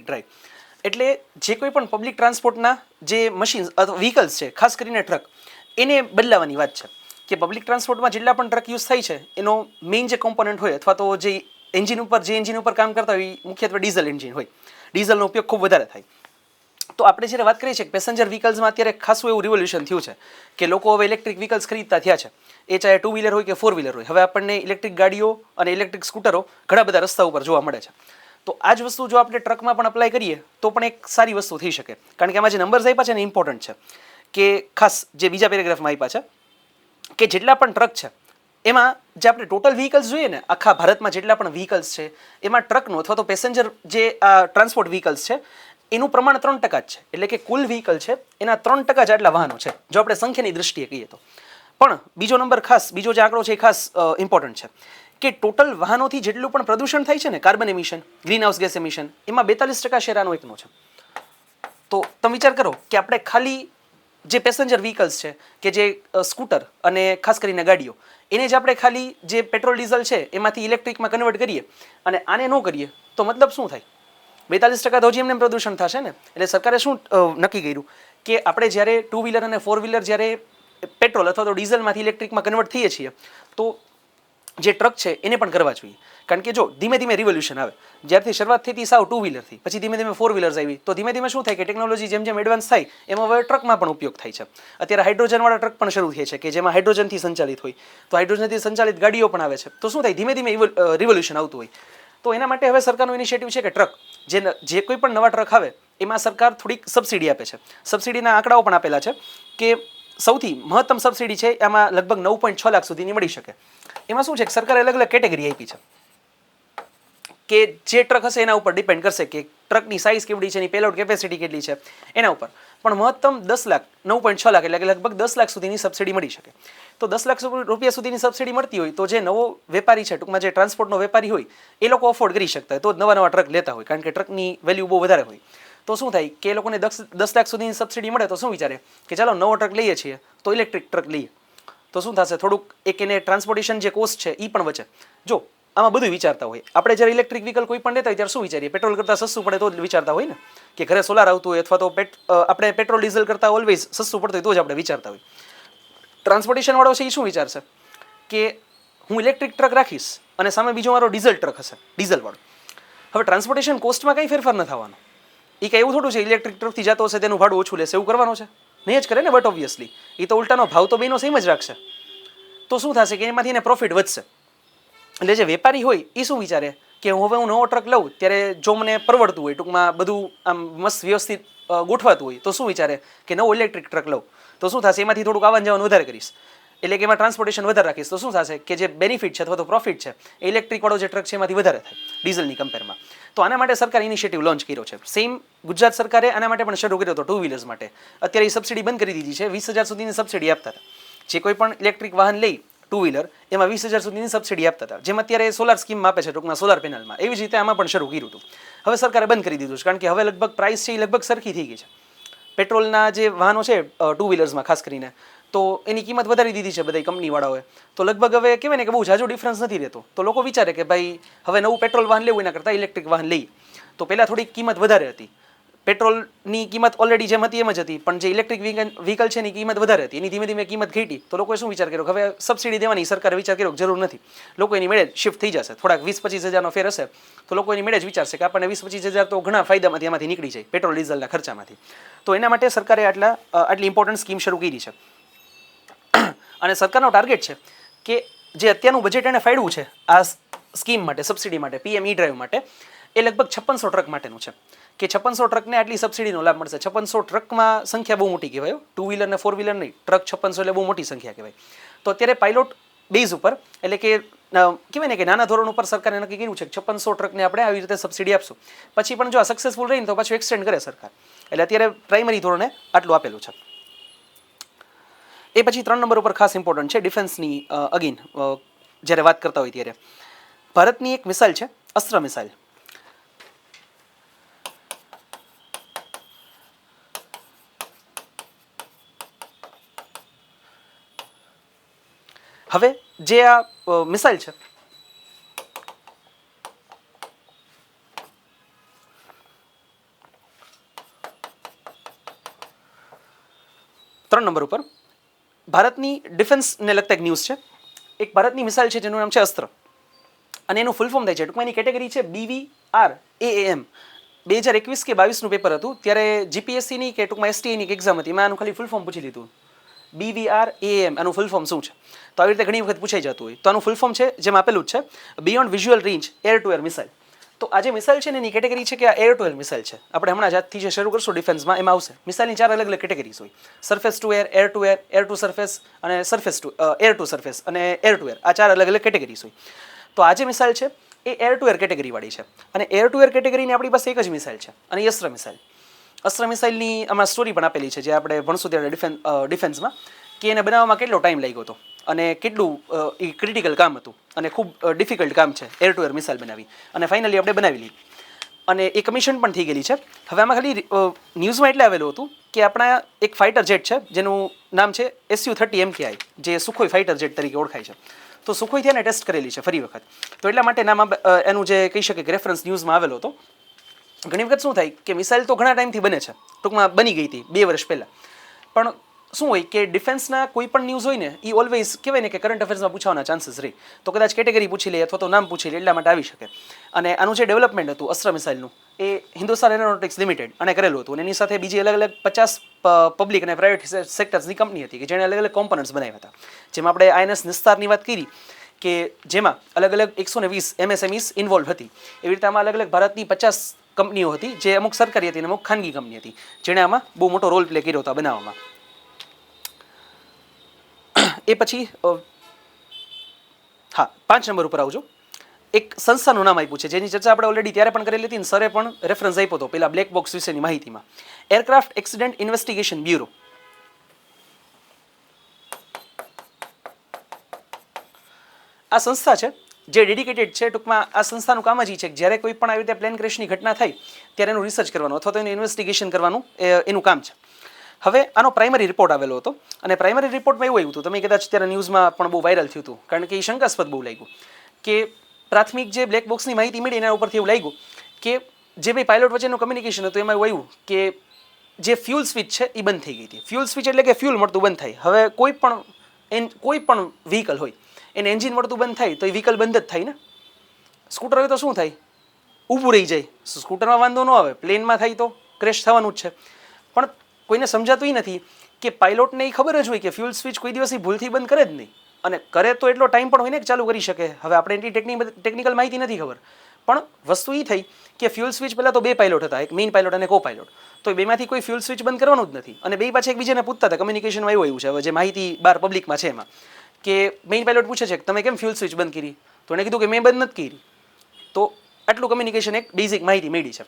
ડ્રાઈવ. એટલે જે કોઈ પણ પબ્લિક ટ્રાન્સપોર્ટના જે મશીન્સ અથવા વ્હીકલ્સ છે, ખાસ કરીને ટ્રક, એને બદલાવાની વાત છે. કે પબ્લિક ટ્રાન્સપોર્ટમાં જેટલા પણ ટ્રક યુઝ થાય છે એનો મેઇન જે કોમ્પોનન્ટ હોય અથવા તો જે એન્જિન ઉપર કામ કરતા હોય એ મુખ્યત્વે ડીઝલ એન્જિન હોય. ડીઝલનો ઉપયોગ ખૂબ વધારે થાય. તો આપણે જ્યારે વાત કરીએ છીએ કે પેસેન્જર વ્હીકલ્સમાં અત્યારે ખાસું એવું રિવોલ્યુશન થયું છે કે લોકો હવે ઇલેક્ટ્રિક વ્હીકલ્સ ખરીદતા થયા છે. એ ચાહે 2 વ્હીલર હોય કે 4 વ્હીલર હોય, હવે આપણને ઇલેક્ટ્રિક ગાડીઓ અને ઇલેક્ટ્રિક સ્કૂટરો ઘણા બધા રસ્તા ઉપર જોવા મળે છે. તો આ જ વસ્તુ જો આપણે ટ્રકમાં પણ અપ્લાય કરીએ તો પણ એક સારી વસ્તુ થઈ શકે, કારણ કે આમાં જે નંબર્સ આપ્યા છે ને ઇમ્પોર્ટન્ટ છે. કે ખાસ જે બીજા પેરેગ્રાફમાં આપ્યા છે કે જેટલા પણ ટ્રક છે એમાં જે આપણે ટોટલ વ્હીકલ્સ જોઈએ ને, આખા ભારતમાં જેટલા પણ વ્હીકલ્સ છે એમાં ટ્રકનું અથવા તો પેસેન્જર જે ટ્રાન્સપોર્ટ વ્હીકલ્સ છે એનું પ્રમાણ 3% જ છે. એટલે કે કુલ વ્હીકલ છે એના 3% જ આટલા વાહનો છે, જો આપણે સંખ્યાની દ્રષ્ટિએ કહીએ તો. પણ બીજો જે આંકડો છે એ ખાસ ઇમ્પોર્ટન્ટ છે કે ટોટલ વાહનોથી જેટલું પણ પ્રદૂષણ થાય છે ને, carbon emission, green house gas emission, એમાં 42% શેર આનો એકનો છે. તો તમે વિચાર કરો કે આપણે ખાલી જે પેસેન્જર વ્હીકલ્સ છે કે જે સ્કૂટર અને ખાસ કરીને ગાડીઓ, એને જ આપણે ખાલી જે પેટ્રોલ ડીઝલ છે એમાંથી ઇલેક્ટ્રિકમાં કન્વર્ટ કરીએ અને આને ન કરીએ તો મતલબ શું થાય? 42% તો હજી એમને પ્રદૂષણ થશે ને. એટલે સરકારે શું નક્કી કર્યું કે આપણે જ્યારે 2 વ્હીલર અને 4 વ્હીલર જ્યારે પેટ્રોલ અથવા તો ડીઝલમાંથી ઇલેક્ટ્રિકમાં કન્વર્ટ થઈએ છીએ તો જે ટ્રક છે એને પણ કરવા જોઈએ. કારણ કે જો ધીમે ધીમે રિવોલ્યુશન આવે, જ્યારથી શરૂઆત થઈ હતી સાવ 2 વ્હીલરથી, પછી ધીમે ધીમે 4 વ્હીલર્સ આવી, તો ધીમે ધીમે શું થાય કે ટેકનોલોજી જેમ જેમ એડવાન્સ થાય એમાં હવે ટ્રકમાં પણ ઉપયોગ થાય છે. અત્યારે હાઇડ્રોજનવાળા ટ્રક પણ શરૂ થયા છે કે જેમાં હાઇડ્રોજનથી સંચાલિત હોય, તો હાઇડ્રોજનથી સંચાલિત ગાડીઓ પણ આવે છે. તો શું થાય, ધીમે ધીમે રિવોલ્યુશન આવતું હોય. તો એના માટે હવે સરકારનો ઇનિશિયેટિવ છે કે ટ્રક જે કોઈ પણ નવા ટ્રક આવે એમાં સરકાર થોડીક સબસિડી આપે છે. સબસિડીના આંકડાઓ પણ આપેલા છે કે સૌથી મહત્તમ સબસિડી છે એમાં લગભગ 9.6 લાખ સુધીની મળી શકે. એમાં શું છે કે સરકારે અલગ અલગ કેટેગરી આપી છે કે જે ટ્રક હશે એના ઉપર ડિપેન્ડ કરશે કે ટ્રકની સાઇઝ કેવડી છે, એની પેલોડ કેપેસિટી કેટલી છે એના ઉપર. પણ મહત્તમ 10 લાખ 9.6 લાખ એટલે કે લગભગ 10 લાખ સુધીની સબસિડી મળી શકે. તો 10 લાખ રૂપિયા સુધીની સબસિડી મળતી હોય તો જે નવો વેપારી છે, ટૂંકમાં જે ટ્રાન્સપોર્ટનો વેપારી હોય એ લોકો અફોર્ડ કરી શકતા હોય, તો જ નવા ટ્રક લેતા હોય, કારણ કે ટ્રકની વેલ્યુ બહુ વધારે હોય. તો શું થાય કે એ લોકોને 10 લાખ સુધીની સબસિડી મળે તો શું વિચારે કે ચાલો નવો ટ્રક લઈએ છીએ તો ઇલેક્ટ્રિક ટ્રક લઈએ. તો શું થશે, થોડુંક એક એને ટ્રાન્સપોર્ટેશન જે કોસ્ટ છે એ પણ બચે. જો આમાં બધું વિચારતા હોય આપણે, જ્યારે ઇલેક્ટ્રિક વ્હીકલ કોઈ પણ લેતા હોય ત્યારે શું વિચારીએ, પેટ્રોલ કરતાં સસ્તું પડે તો જ વિચારતા હોય ને, કે ઘરે સોલાર આવતું હોય અથવા તો આપણે પેટ્રોલ ડીઝલ કરતાં ઓલવેઝ સસ્તું પડતું હોય તો જ આપણે વિચારતા હોય. ટ્રાન્સપોર્ટેશન વાળો છે એ શું વિચારશે કે હું ઇલેક્ટ્રિક ટ્રક રાખીશ અને સામે બીજો મારો ડીઝલ ટ્રક હશે, ડીઝલ વાળો. હવે ટ્રાન્સપોર્ટેશન કોસ્ટમાં કંઈ ફેરફાર ન થવાનો. એ કંઈ એવું થોડું છે ઇલેક્ટ્રિક ટ્રકથી જતો હશે તેનું ભાડું ઓછું લેશે એવું કરવાનું છે? નહીં જ કરે ને. બટ ઓબ્વિયસલી એ તો ઉલટાનો ભાવ તો બેનો સેમ જ રાખશે. તો શું થશે કે એમાંથી એને પ્રોફિટ વધશે. એટલે જે વેપારી હોય એ શું વિચારે કે હવે હું નવો ટ્રક લઉં ત્યારે જો મને પરવડતું હોય, ટૂંકમાં બધું આમ મસ્ત વ્યવસ્થિત ગોઠવાતું હોય, તો શું વિચારે કે નવો ઇલેક્ટ્રિક ટ્રક લઉં તો શું થશે, એમાંથી થોડુંક આવન જવાનું વધારે કરીશ, એટલે કે એમાં ટ્રાન્સપોર્ટેશન વધારે રાખીશ. તો શું થશે કે જે બેનિફિટ છે અથવા તો પ્રોફિટ છે એ ઇલેક્ટ્રિક વાળો જે ટ્રક છે એમાંથી વધારે થાય ડીઝલની કમ્પેરમાં. તો આના માટે સરકારે ઇનિશિયેટિવ લોન્ચ કર્યો છે. સેમ ગુજરાત સરકારે આના માટે પણ શરૂ કર્યો હતો ટુ વ્હીલર્સ માટે. અત્યારે એ સબસિડી બંધ કરી દીધી છે. 20,000 સુધીની સબસિડી આપતા હતા. જે કોઈ પણ ઇલેક્ટ્રિક વાહન લઈ ટુ વ્હીલર એમાં 20,000 સુધીની સબસિડી આપતા હતા, જેમ અત્યારે સોલાર સ્કીમમાં આપે છે, ટૂંકમાં સોલાર પેનલમાં. એવી જ રીતે આમાં પણ શરૂ કર્યું હતું. હવે સરકારે બંધ કરી દીધું છે, કારણ કે હવે લગભગ પ્રાઇસ છે એ લગભગ સરખી થઈ ગઈ છે. પેટ્રોલના જે વાહનો છે ટુ વ્હીલર્સમાં ખાસ કરીને, તો એની કિંમત વધારી દીધી છે બધા કંપનીવાળાઓએ. તો લગભગ હવે કહેવાય ને કે બહુ જાજો ડિફરન્સ નથી રહેતો. તો લોકો વિચારે કે ભાઈ હવે નવું પેટ્રોલ વાહન લેવું એના કરતાં ઇલેક્ટ્રિક વાહન લઈએ. તો પહેલાં થોડી કિંમત વધારે હતી, પેટ્રોલની કિંમત ઓલરેડી જેમ હતી એમ જ હતી, પણ જે ઇલેક્ટ્રિક વ્હીકલ છે એની કિંમત વધારે હતી. એની ધીમે ધીમે કિંમત ઘટી. તો લોકોએ શું વિચાર કર્યો કે હવે સબસિડી દેવાની સરકારે વિચાર કર્યો કે જરૂર નથી, લોકો એની મેળે શિફ્ટ થઈ જશે. થોડાક 20-25 હજારનો ફેર હશે તો લોકો એની મેળે જ વિચારશે કે આપણને 20-25 હજાર તો ઘણા ફાયદામાંથી એમાંથી નીકળી જાય પેટ્રોલ ડીઝલના ખર્ચામાંથી. તો એના માટે સરકારે આટલી ઇમ્પોર્ટન્ટ સ્કીમ શરૂ કરી છે. અને સરકારનો ટાર્ગેટ છે કે જે અત્યારનું બજેટ એને ફાળવ્યું છે આ સ્કીમ માટે, સબસિડી માટે, પીએમ ઈ ડ્રાઈવ માટે, એ લગભગ 5600 ટ્રક માટેનું છે કે 5600 ટ્રકને આટલી સબસિડીનો લાભ મળશે. 5600 ટ્રકમાં સંખ્યા બહુ મોટી કહેવાય. ટુ વ્હીલર ને ફોર વ્હીલર નહીં, ટ્રક 5600 એટલે બહુ મોટી સંખ્યા કહેવાય. તો અત્યારે પાયલોટ બેઝ ઉપર, એટલે કે કહેવાય ને કે નાના ધોરણ ઉપર સરકારે નક્કી કર્યું છે કે 5600 ટ્રકને આપણે આવી રીતે સબસિડી આપશું. પછી પણ જો આ સક્સેસફુલ રહીને તો પાછું એક્સટેન્ડ કરે સરકાર. એટલે અત્યારે પ્રાઇમરી ધોરણે આટલું આપેલું છે. એ પછી 3 નંબર ઉપર ખાસ ઇમ્પોર્ટન્ટ છે ડિફેન્સની. અગેન જ્યારે વાત કરતા હોય ત્યારે ભારતની એક મિસાઇલ છે અસ્ત્ર મિસાઇલ. હવે જે આ મિસાઇલ છે ત્રણ નંબર ઉપર ભારતની ડિફેન્સને લગતા એક ન્યૂઝ છે. એક ભારતની મિસાઇલ છે જેનું નામ છે અસ્ત્ર, અને એનું ફૂલ ફોર્મ થાય છે, ટૂંકમાં એની કેટેગરી છે BVRAAM. 2021 કે 22નું પેપર હતું ત્યારે જીપીએસસીની કે ટૂંકમાં એસટીની એક્ઝામ હતી, એમાં આનું ખાલી ફૂલ ફોર્મ પૂછી લીધું. BVRAAM આનું ફૂલ ફોર્મ શું છે? તો આવી રીતે ઘણી વખત પૂછાઈ જતું હોય. તો આનું ફૂલ ફોર્મ છે જેમ આપેલું જ છે, beyond visual range air to air missile. તો આ જે મિસાઇલ છે ને એની કેટેગરી છે કે આ એર ટુ એર મિસાઇલ છે. આપણે હમણાં જાતથી જે શરૂ કરશું ડિફેન્સમાં એમાં આવશે. મિસાઇલની 4 અલગ અલગ કેટેગરીઝ હોય: surface to air to air, air to surface અને surface to air to surface અને એર ટુ એર. આ 4 અલગ અલગ કેટેગરીઝ હોય. તો આ જે મિસાઇલ છે એ એર ટુ એર કેટેગરીવાળી છે. અને એર ટુ એર કેટેગરીની આપણી પાસે એક જ મિસાઇલ છે, અને એ અસ્ત્ર મિસાઇલ. અસ્ત્ર મિસાઇલની આમાં સ્ટોરી પણ આપેલી છે જે આપણે ભણશું ત્યારે ડિફેન્સમાં, કે એને બનાવવામાં કેટલો ટાઈમ લાગ્યો હતો અને કેટલું એ ક્રિટિકલ કામ હતું અને ખૂબ ડિફિકલ્ટ કામ છે એર ટુ એર મિસાઇલ બનાવી, અને ફાઇનલી આપણે બનાવી લીધી અને એ કમિશન પણ થઈ ગયેલી છે. હવે આમાં ખાલી ન્યૂઝમાં એટલે આવેલું હતું કે આપણા એક ફાઇટર જેટ છે જેનું નામ છે Su-30 MKI, જે સુખોઈ ફાઇટર જેટ તરીકે ઓળખાય છે. તો સુખોઈથી એને ટેસ્ટ કરેલી છે ફરી વખત. તો એટલા માટે નામ એનું જે કહી શકે કે રેફરન્સ ન્યૂઝમાં આવેલો હતો. ઘણી વખત શું થાય કે મિસાઇલ તો ઘણા ટાઈમથી બને છે, ટૂંકમાં બની ગઈ હતી 2 વર્ષ પહેલાં, પણ શું હોય કે ડિફેન્સના કોઈ પણ ન્યૂઝ હોય ને એ ઓલવેઝ કહેવાય ને કે કરંટ અફેર્સમાં પૂછવાના ચાન્સીસ રહે. તો કદાચ કેટેગરી પૂછી લે અથવા તો નામ પૂછી લે, એટલા માટે આવી શકે. અને આનું જે ડેવલપમેન્ટ હતું અસ્ત્ર મિસાઇલનું એ હિન્દુસ્તાન એરોનોટિક્સ લિમિટેડ અને કરેલું હતું. અને એની સાથે બીજી અલગ અલગ 50 પબ્લિક અને પ્રાઇવેટ સેક્ટર્સની કંપની હતી કે જેણે અલગ અલગ કોમ્પોનન્ટ્સ બનાવ્યા હતા. જેમાં આપણે INS નિસ્તારની વાત કરી કે જેમાં અલગ અલગ 120 MSMEs ઇન્વોલ્વ હતી. એવી રીતે આમાં અલગ અલગ ભારતની 50 કંપનીઓ હતી, જે અમુક સરકારી હતી અને અમુક ખાનગી કંપની હતી, જેણે આમાં બહુ મોટો રોલ પ્લે કર્યો હતો બનાવવામાં. એ પછી હા 5 નંબર ઉપર આવજો. એક સંસ્થાનું નામ આપ્યું છે જેની ચર્ચા આપણે ઓલરેડી ત્યારે પણ કરેલી હતી અને સરે પણ રેફરન્સ આપ્યો હતો પેલા બ્લેક બોક્સ વિશેની માહિતીમાં. Aircraft accident investigation bureau. આ સંસ્થા છે જે ડેડિકેટેડ છે. ટૂંકમાં આ સંસ્થાનું કામ જ છે કે જ્યારે કોઈ પણ આવી રીતે પ્લેન ક્રેશની ઘટના થાય ત્યારે એનું રિસર્ચ કરવાનું અથવા તો એનું ઇન્વેસ્ટિગેશન કરવાનું એનું કામ છે. હવે આનો પ્રાઇમરી રિપોર્ટ આવેલો હતો અને પ્રાઇમરી રિપોર્ટમાં એવું આવ્યું હતું, તમે કદાચ ત્યારે ન્યૂઝમાં પણ બહુ વાયરલ થયું હતું કારણ કે એ શંકાસ્પદ બહુ લાગ્યું કે પ્રાથમિક જે બ્લેક બોક્સની માહિતી મળી એના ઉપરથી એવું લાગ્યું કે જે બે પાયલોટ વચ્ચેનું કમ્યુનિકેશન હતું એમાં એવું આવ્યું કે જે ફ્યુલ સ્વિચ છે એ બંધ થઈ ગઈ હતી. ફ્યુલ સ્વિચ એટલે કે ફ્યુલ મળતું બંધ થાય. હવે કોઈ પણ વ્હીકલ હોય એને એન્જિન મળતું બંધ થાય તો એ વ્હીકલ બંધ જ થાય ને. સ્કૂટર હોય તો શું થાય? ઊભું રહી જાય. સ્કૂટરમાં વાંધો ન આવે, પ્લેનમાં થાય તો ક્રેશ થવાનું જ છે. પણ કોઈને સમજાતું નથી કે પાયલોટને એ ખબર જ હોય કે ફ્યુલ સ્વિચ કોઈ દિવસ ભૂલથી બંધ કરે જ નહીં, અને કરે તો એટલો ટાઈમ પણ હોય ને કે ચાલુ કરી શકે. હવે આપણે એની ટેકનિકલ માહિતી નથી ખબર, પણ વસ્તુ એ થઈ કે ફ્યુલ સ્વિચ પહેલાં તો બે પાયલોટ હતા, એક મેઇન પાયલોટ અને કો પાયલોટ. તો એ બેમાંથી કોઈ ફ્યુલ સ્વિચ બંધ કરવાનું જ નથી અને બે પાછા એકબીજાને પૂછતા હતા. કમ્યુનિકેશનમાં એવું છે હવે જે માહિતી બહાર પબ્લિકમાં છે એમાં કે મેઇન પાયલોટ પૂછે છે કે તમે કેમ ફ્યુલ સ્વિચ બંધ કરી, તો એને કીધું કે મેં બંધ નથી કરી. તો આટલું કમ્યુનિકેશન એક બેઝિક માહિતી મળી છે.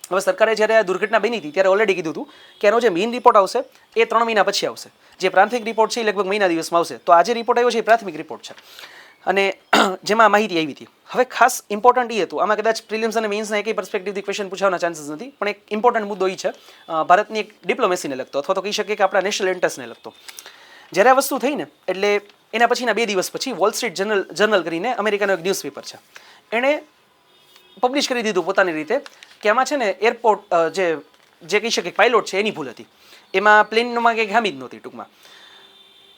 હવે સરકારે જ્યારે આ દુર્ઘટના બની હતી ત્યારે ઓલરેડી કીધું હતું કે એનો જે મેઇન રિપોર્ટ આવશે એ 3 મહિના પછી આવશે. જે પ્રાથમિક રિપોર્ટ છે એ લગભગ મહિના દિવસમાં આવશે. તો આજે રિપોર્ટ આવ્યો છે એ પ્રાથમિક રિપોર્ટ છે અને જેમાં માહિતી આવી હતી. હવે ખાસ ઇમ્પોર્ટન્ટ એ હતું, આમાં કદાચ પ્રિલિમ્સ અને મેઇન્સના એકય પર્સપેક્ટિવથી ક્વેશ્ચન પૂછવાના ચાન્સીસ નથી, પણ એક ઇમ્પોર્ટન્ટ મુદ્દો એ છે ભારતની એક ડિપ્લોમેસીને લગતો અથવા તો કહી શકીએ કે આપણા નેશનલ ઇન્ટરેસ્ટને લગતો. જ્યારે આ વસ્તુ થઈ ને એટલે એના પછીના 2 દિવસ પછી વોલ સ્ટ્રીટ જર્નલ કરીને અમેરિકાનો એક ન્યૂઝપેપર છે, એણે પબ્લિશ કરી દીધું પોતાની રીતે કે આમાં છે ને એરપોર્ટ જે કહી શકે પાયલોટ છે એની ભૂલ હતી, એમાં પ્લેનમાં કંઈ ખામી જ નહોતી ટૂંકમાં.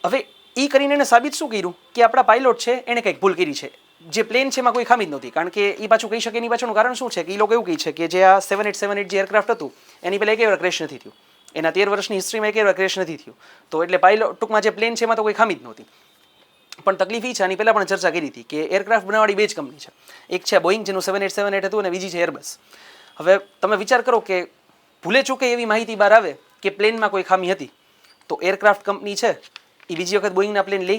હવે એ કરીને એને સાબિત શું કર્યું કે આપણા પાયલોટ છે એણે કંઈક ભૂલ કરી છે, જે પ્લેન છે એમાં કોઈ ખામી જ નહોતી. કારણ કે એ પાછું કહી શકે એની પાછળનું કારણ શું છે કે એ લોકો એવું કહે છે કે જે આ 7878 જે એરક્રાફ્ટ હતું એની પહેલાં એક વાર ક્રેશ નથી થયું, એના 13 વર્ષની હિસ્ટ્રીમાં એક વાર ક્રેશ નથી થયું. તો એટલે પાયલોટ ટૂંકમાં જે પ્લેન છે એમાં તો કોઈ ખામી જ નહોતી. પણ તકલીફ એ છે, આની પહેલાં પણ ચર્ચા કરી હતી કે એરક્રાફ્ટ બનાવવાળી 2 જ કંપની છે. એક છે બોઈંગ જેનું 7878 હતું અને બીજી છે એરબસ. હવે તમે વિચાર કરો કે ભૂલે ચૂકે એવી માહિતી બહાર આવે કે પ્લેનમાં કોઈ ખામી હતી, તો એરક્રાફ્ટ કંપની છે એ બીજી વખત બોઈંગના પ્લેન લે,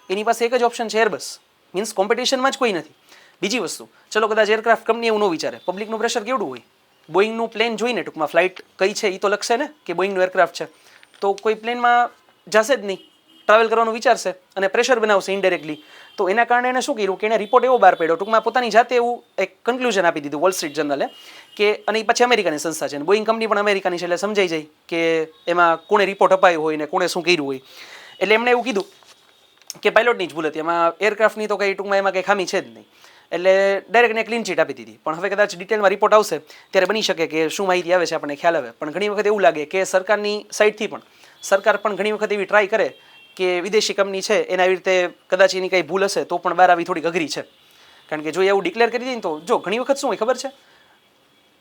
એની પાસે એક જ ઓપ્શન છે એરબસ, મીન્સ કોમ્પિટિશનમાં જ કોઈ નથી. બીજી વસ્તુ, ચલો કદાચ એરક્રાફ્ટ કંપની એવું ન વિચારે, પબ્લિકનું પ્રેશર કેવડું હોય, બોઈંગનું પ્લેન જોઈને ટૂંકમાં ફ્લાઇટ કઈ છે એ તો લખશે ને કે બોઈંગનું એરક્રાફ્ટ છે, તો કોઈ પ્લેનમાં જશે જ નહીં, ટ્રાવેલ કરવાનું વિચારશે અને પ્રેશર બનાવશે ઇનડાયરેક્ટલી. તો એના કારણે એને શું કર્યું કે એને રિપોર્ટ એવો બહાર પાડ્યો, ટૂંકમાં પોતાની જાતે એવું એક કન્ક્લુઝન આપી દીધું વોલ સ્ટ્રીટ જર્નલે કે, અને એ પછી અમેરિકાની સંસ્થા છે અને બોઈંગ કંપની પણ અમેરિકાની છે એટલે સમજાઈ જાય કે એમાં કોણે રિપોર્ટ અપાયો હોય ને કોણે શું કર્યું હોય. એટલે એમણે એવું કીધું કે પાયલોટની જ ભૂલ હતી, એમાં એરક્રાફ્ટની તો કંઈ ટૂંકમાં એમાં કંઈ ખામી છે જ નહીં. એટલે ડાયરેક્ટને ક્લીન ચીટ આપી દીધી. પણ હવે કદાચ ડિટેલમાં રિપોર્ટ આવશે ત્યારે બની શકે કે શું માહિતી આવે છે આપણને ખ્યાલ આવે. પણ ઘણી વખત એવું લાગે કે સરકારની સાઈડથી પણ સરકાર પણ ઘણી વખત એવી ટ્રાય કરે કે વિદેશી કંપની છે એના આવી રીતે કદાચ એની કંઈ ભૂલ હશે તો પણ બહાર આવી થોડીક અઘરી છે. કારણ કે જો એવું ડિક્લેર કરી દઈએ ને તો જો ઘણી વખત શું હોય ખબર છે,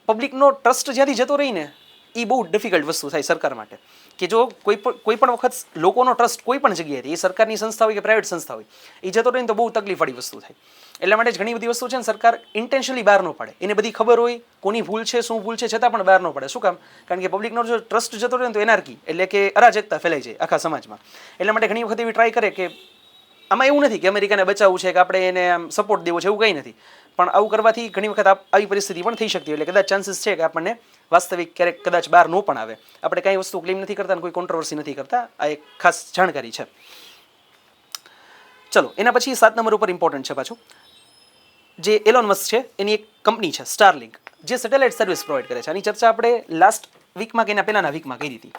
પબ્લિકનો ટ્રસ્ટ જ્યાંથી જતો રહી ને એ બહુ ડિફિકલ્ટ વસ્તુ થાય સરકાર માટે. કે જો કોઈ પણ વખત લોકોનો ટ્રસ્ટ કોઈ પણ જગ્યાએથી, એ સરકારની સંસ્થા હોય કે પ્રાઇવેટ સંસ્થા હોય, એ જતો રહે ને તો બહુ તકલીફવાળી વસ્તુ થાય. એટલા માટે જ ઘણી બધી વસ્તુ છે ને સરકાર ઇન્ટેન્શનલી બહાર ન પાડે. એને બધી ખબર હોય કોની ભૂલ છે શું ભૂલ છે છતાં પણ બહાર ન પડે. શું કામ? કારણ કે પબ્લિકનો જો ટ્રસ્ટ જતો રહે ને તો એનાર્કી એટલે કે અરાજકતા ફેલાઈ જાય આખા સમાજમાં. એટલા માટે ઘણી વખત એવી ટ્રાય કરે કે આમાં એવું નથી કે અમેરિકાને બચાવવું છે કે આપણે એને આમ સપોર્ટ દેવો છે, એવું કંઈ નથી. પણ આવું કરવાથી ઘણી વખત આવી પરિસ્થિતિ પણ થઈ શકતી હોય. એટલે કદાચ ચાન્સીસ છે કે આપણને વાસ્તવિક ક્યારેક કદાચ બહાર ન પણ આવે. આપણે કાંઈ વસ્તુ ક્લેમ નથી કરતા અને કોઈ કોન્ટ્રોવર્સી નથી કરતા. આ એક ખાસ જાણકારી છે. ચલો એના પછી 7 નંબર ઉપર ઇમ્પોર્ટન્ટ છે પાછું, જે એલોન મસ્ક છે એની એક કંપની છે સ્ટારલિંક, જે સેટેલાઇટ સર્વિસ પ્રોવાઈડ કરે છે. આની ચર્ચા આપણે લાસ્ટ વીકમાં કે એના પહેલાંના વીકમાં કરી હતી